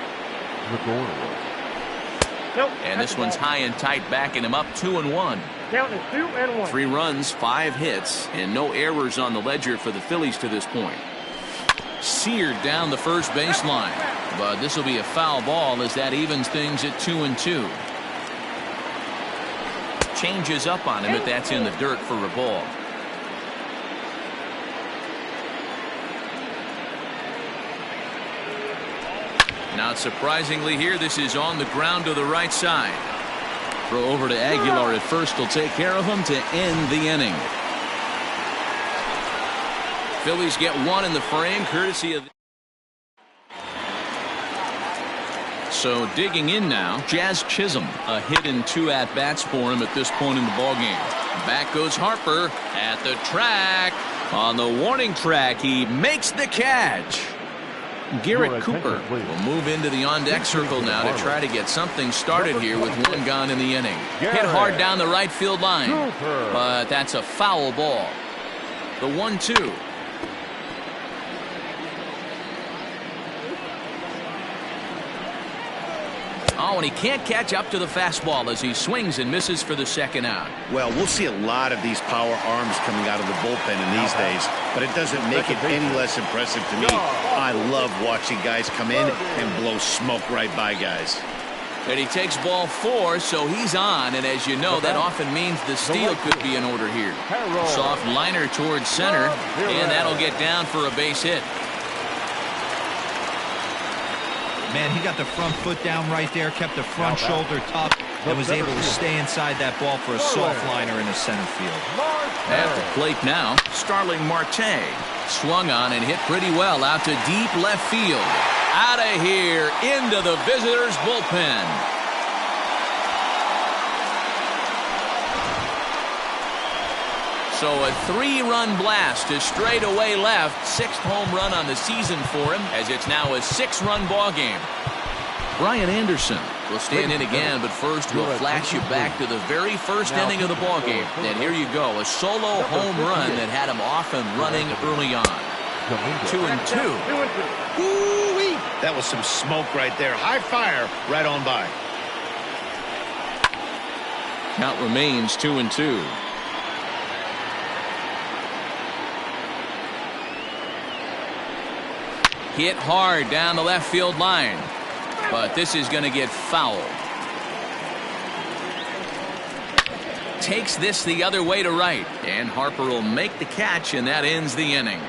And this one's high and tight, backing him up 2-1. Count is 2-1. 3 runs, 5 hits, and no errors on the ledger for the Phillies to this point. seared down the first baseline. But this will be a foul ball as that evens things at 2-2. Changes up on him, but that's in the dirt for a ball. Not surprisingly here, this is on the ground to the right side. Throw over to Aguilar at first will take care of him to end the inning. Phillies get one in the frame courtesy of. So digging in now, Jazz Chisholm. A hit and 2 at-bats for him at this point in the ballgame. Back goes Harper at the track. On the warning track, he makes the catch. Garrett Cooper will move into the on-deck circle now to try to get something started here with one gone in the inning. Hit hard down the right field line, but that's a foul ball. The 1-2. Oh, and he can't catch up to the fastball as he swings and misses for the second out. Well, we'll see a lot of these power arms coming out of the bullpen in these days, but it doesn't make it any less impressive to me. I love watching guys come in and blow smoke right by guys. And he takes ball 4, so he's on, and as you know, that often means the steal could be in order here. Soft liner towards center, and that'll get down for a base hit. Man, he got the front foot down right there, kept the front shoulder tucked, and was able to stay inside that ball for a soft liner in the center field. At the plate now, Starling Marte. Swung on and hit pretty well out to deep left field. Out of here, into the visitors' bullpen. So a 3-run blast to straightaway left. 6th home run on the season for him, as it's now a 6-run ball game. Brian Anderson will stand in again, but first we'll flash you back to the very first inning of the ball game. And here you go, a solo home run that had him off and running early on. 2-2. Ooh-wee. That was some smoke right there. High fire right on by. Count remains 2-2. Hit hard down the left field line, but this is going to get fouled. Takes this the other way to right, and Harper will make the catch, and that ends the inning.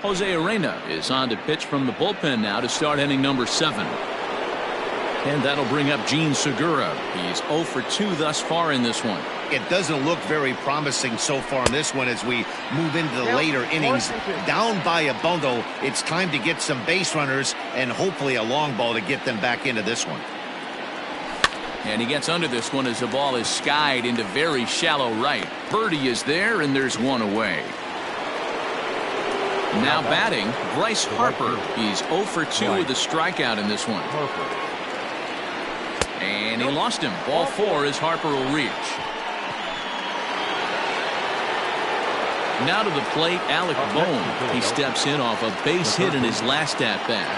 Jose Arena is on to pitch from the bullpen now to start inning number 7. And that'll bring up Gene Segura. He's 0 for 2 thus far in this one. It doesn't look very promising so far in this one as we move into the later innings. Down by a bundle, it's time to get some base runners and hopefully a long ball to get them back into this one. And he gets under this one as the ball is skied into very shallow right. Birdie is there, and there's one away. Now batting, Bryce Harper. He's 0 for 2 with a strikeout in this one. And he lost him. Ball 4 as Harper will reach. Now to the plate, Alec Bohm. He steps in off a base hit in his last at-bat.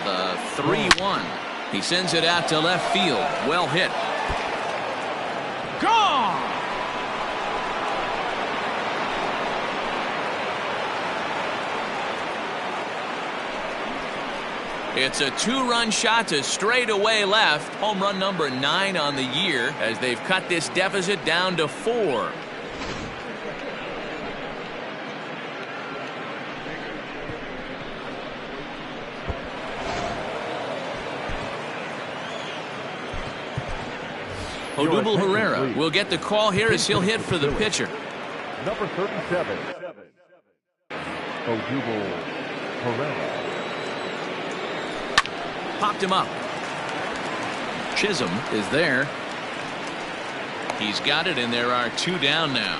The 3-1. He sends it out to left field. Well hit. Gone! It's a 2-run shot to straightaway left. Home run number 9 on the year as they've cut this deficit down to 4. Odubel Herrera will get the call here as he'll hit for the pitcher. Number 37, Odubel Herrera. Popped him up. Chisholm is there. He's got it, and there are 2 down now.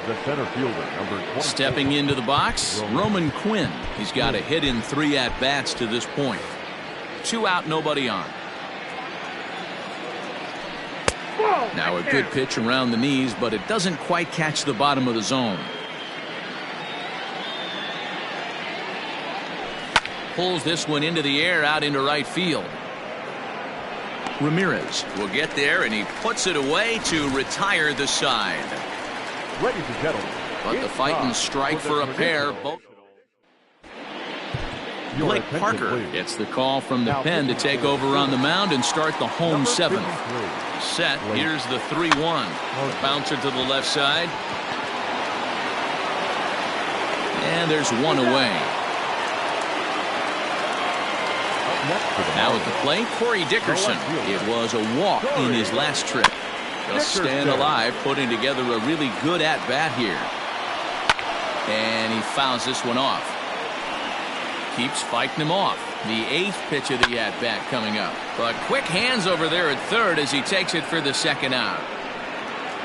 The center fielder, number 20. Stepping into the box, Roman Quinn. He's got a hit in 3 at-bats to this point. 2 out, nobody on. Now a good pitch around the knees, but it doesn't quite catch the bottom of the zone. Pulls this one into the air out into right field. Ramirez will get there, and he puts it away to retire the side. Ladies and gentlemen, But the fighting strike for a pair. Blake Parker gets the call from the pen to take over on the mound and start the home seventh. Set. Here's the 3-1. Bouncer to the left side. And there's one away. Now at the plate, Corey Dickerson. It was a walk in his last trip. Just staying alive, putting together a really good at-bat here. And he fouls this one off. Keeps fighting him off. The 8th pitch of the at-bat coming up. But quick hands over there at third as he takes it for the second out.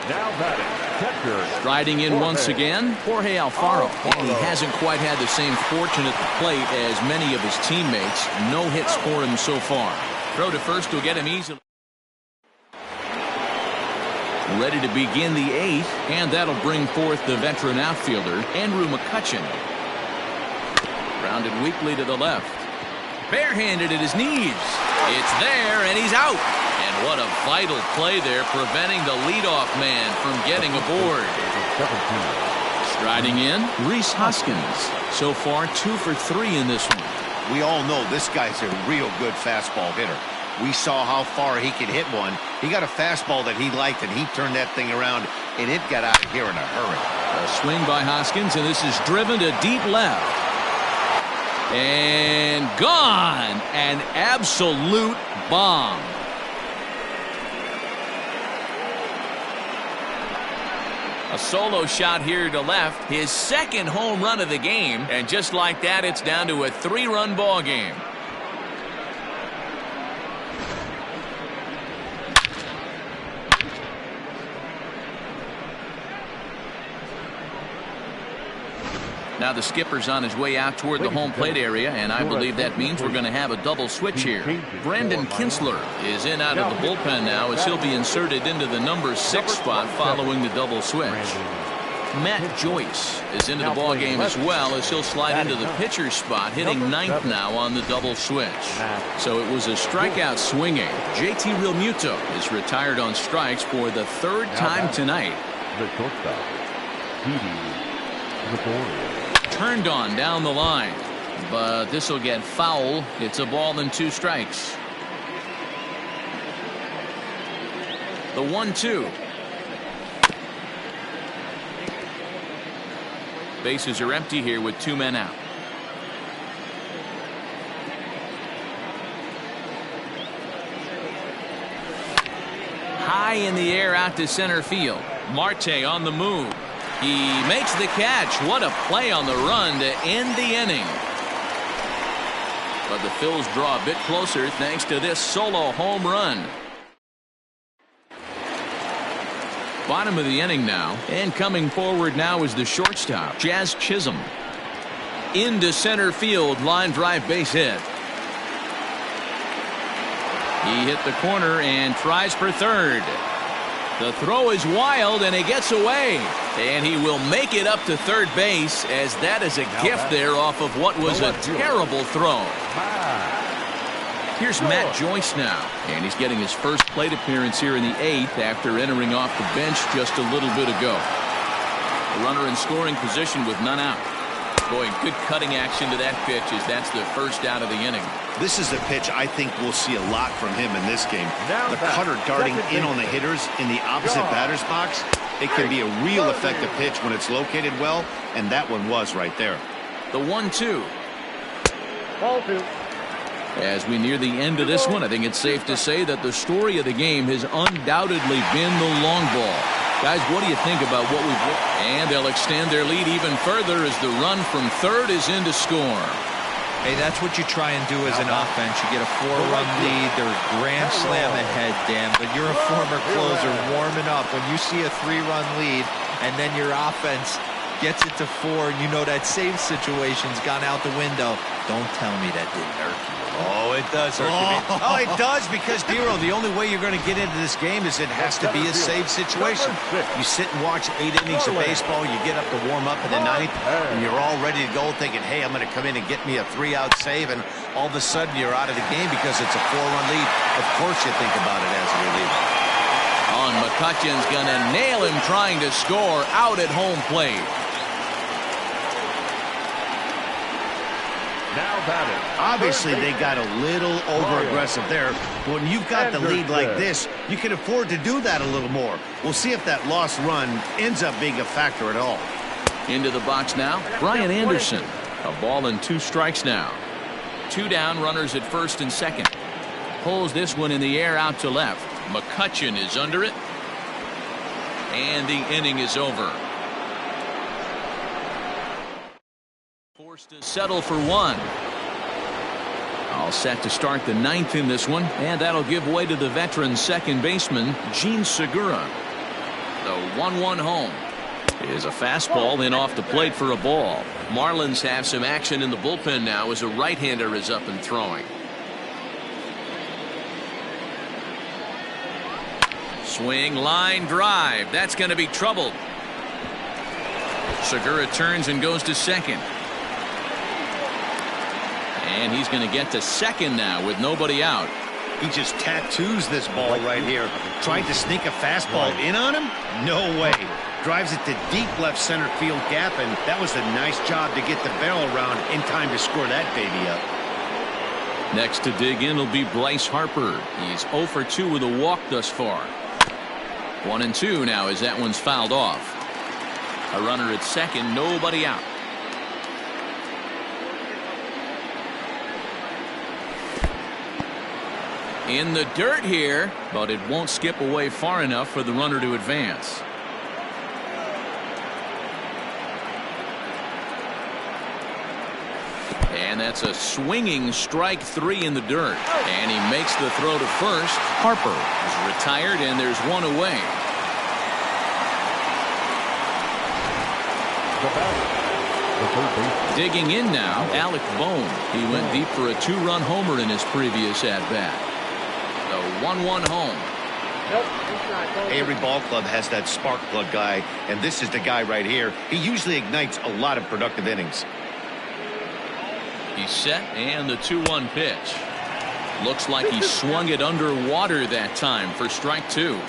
Now batting, catcher. Striding in once again, Jorge Alfaro. And he hasn't quite had the same fortune at the plate as many of his teammates. No hits for him so far. Throw to first will get him easily. Ready to begin the 8th, and that'll bring forth the veteran outfielder, Andrew McCutchen. Grounded weakly to the left. Barehanded at his knees. It's there, and he's out. And what a vital play there, preventing the leadoff man from getting aboard. Striding in, Rhys Hoskins. So far, 2 for 3 in this one. We all know this guy's a real good fastball hitter. We saw how far he could hit one. He got a fastball that he liked, and he turned that thing around, and it got out of here in a hurry. A swing by Hoskins, and this is driven to deep left. And gone. An absolute bomb. A solo shot here to left. His second home run of the game. And just like that, it's down to a 3-run ball game. Now the skipper's on his way out toward the home plate area, and I believe that means we're going to have a double switch here. Brendan Kinsler is in out of the bullpen now as he'll be inserted into the number 6 spot following the double switch. Matt Joyce is into the ball game as well as he'll slide into the pitcher's spot, hitting 9th now on the double switch. So it was a strikeout swinging. JT Realmuto is retired on strikes for the 3rd time tonight. Turned on down the line, but this will get foul. It's a ball and 2 strikes. The 1-2. Bases are empty here with 2 men out. High in the air out to center field. Marte on the move. He makes the catch. What a play on the run to end the inning. But the Phils draw a bit closer thanks to this solo home run. Bottom of the inning now. And coming forward now is the shortstop, Jazz Chisholm. Into center field, line drive base hit. He hit the corner and tries for third. The throw is wild, and he gets away. And he will make it up to third base, as that is a gift there off of what was a terrible throw. Here's Matt Joyce now, and he's getting his first plate appearance here in the 8th after entering off the bench just a little bit ago. A runner in scoring position with none out. Boy, good cutting action to that pitch as that's the first out of the inning. This is a pitch I think we'll see a lot from him in this game. The cutter darting in on the hitters in the opposite batter's box. It can be a real effective pitch when it's located well, and that one was right there. The 1-2. As we near the end of this one, I think it's safe to say that the story of the game has undoubtedly been the long ball. Guys, what do you think about what we've... And they'll extend their lead even further as the run from third is in to score. Hey, that's what you try and do as an offense. You get a 4-run lead. They're grand slam ahead, Dan. But you're a former closer warming up. When you see a 3-run lead and then your offense gets it to 4 and you know that save situation's gone out the window, don't tell me that didn't hurt you. Oh, it does hurt you. Oh, it does, because, Dero, the only way you're going to get into this game is it has to be a save situation. You sit and watch 8 innings of baseball, you get up to warm up in the 9th, and you're all ready to go thinking, hey, I'm going to come in and get me a 3-out save, and all of a sudden you're out of the game because it's a 4-run lead. Of course you think about it as a reliever. On McCutcheon's going to nail him trying to score out at home plate. Now batting. Obviously, they got a little over-aggressive there. When you've got the lead like this, you can afford to do that a little more. We'll see if that lost run ends up being a factor at all. Into the box now, Brian Anderson. A ball and 2 strikes now. 2 down, runners at first and second. Pulls this one in the air out to left. McCutcheon is under it. And the inning is over. Forced to settle for 1. All set to start the 9th in this one, and that'll give way to the veteran second baseman, Gene Segura. The 1-1 home is a fastball in off the plate for a ball. Marlins have some action in the bullpen now as a right-hander is up and throwing. Swing, line, drive. That's going to be trouble. Segura turns and goes to second. And he's going to get to second now with nobody out. He just tattoos this ball right here. Tried to sneak a fastball in on him? No way. Drives it to deep left center field gap, and that was a nice job to get the barrel around in time to score that baby up. Next to dig in will be Bryce Harper. He's 0 for 2 with a walk thus far. 1-2 now as that one's fouled off. A runner at second, nobody out. In the dirt here, but it won't skip away far enough for the runner to advance. And that's a swinging strike 3 in the dirt. And he makes the throw to first. Harper is retired, and there's 1 away. Digging in now, Alec Bohm. He went deep for a 2-run homer in his previous at-bat. The 1-1 home. Every ball club has that spark plug guy, and this is the guy right here. He usually ignites a lot of productive innings. He's set, and the 2-1 pitch. Looks like he swung it underwater that time for strike 2.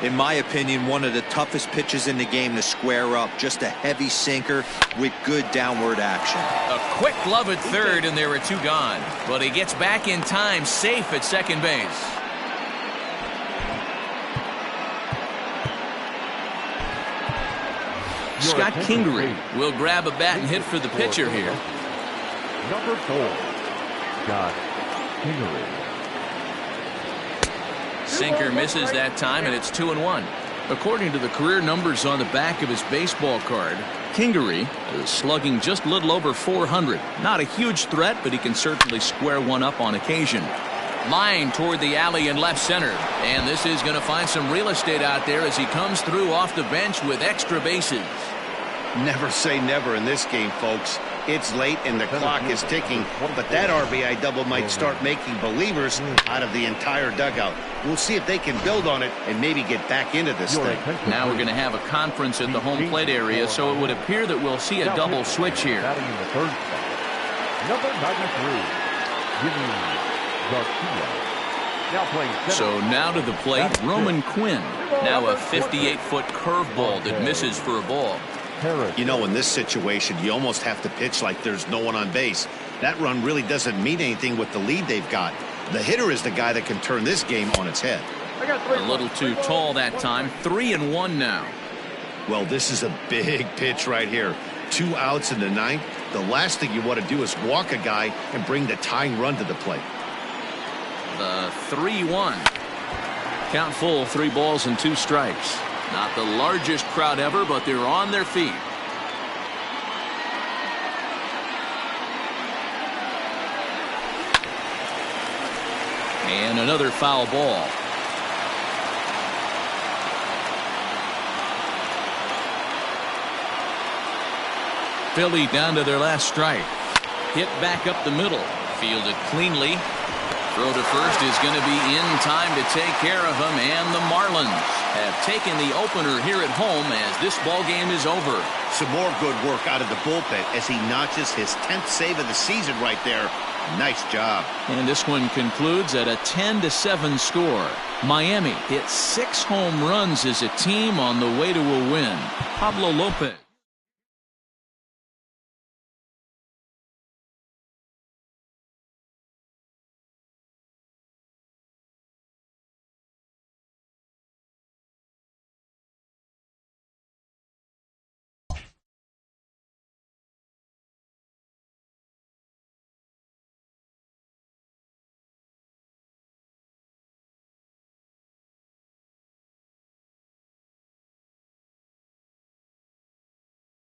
In my opinion, one of the toughest pitches in the game to square up. Just a heavy sinker with good downward action. A quick glove at third, and there are 2 gone. But he gets back in time, safe at second base. Scott Kingery will grab a bat and hit for the pitcher here. Number 4, Scott Kingery. Sinker misses that time, and it's 2-1. According to the career numbers on the back of his baseball card, Kingery is slugging just a little over 400. Not a huge threat, but he can certainly square one up on occasion. Line toward the alley in left center, and this is going to find some real estate out there as he comes through off the bench with extra bases. Never say never in this game, folks. It's late and the clock is ticking, but that RBI double might start making believers out of the entire dugout. We'll see if they can build on it and maybe get back into this thing. Now we're going to have a conference at the home plate area, so it would appear that we'll see a double switch here. Batting in the third spot, number 93, Jimmy Garcia. Now playing center. So now to the plate, Roman Quinn. Now a 58-foot curveball that misses for a ball. You know, in this situation, you almost have to pitch like there's no one on base. That run really doesn't mean anything with the lead they've got. The hitter is the guy that can turn this game on its head. A little too tall that time. 3-1 now. Well, this is a big pitch right here. 2 outs in the 9th. The last thing you want to do is walk a guy and bring the tying run to the plate. The 3-1. Count full, 3 balls and 2 strikes. Not the largest crowd ever, but they're on their feet. And another foul ball. Philly down to their last strike. Hit back up the middle. Fielded cleanly. Throw to first is going to be in time to take care of him, and the Marlins have taken the opener here at home as this ball game is over. Some more good work out of the bullpen as he notches his 10th save of the season right there. Nice job. And this one concludes at a 10-7 score. Miami hit 6 home runs as a team on the way to a win. Pablo Lopez.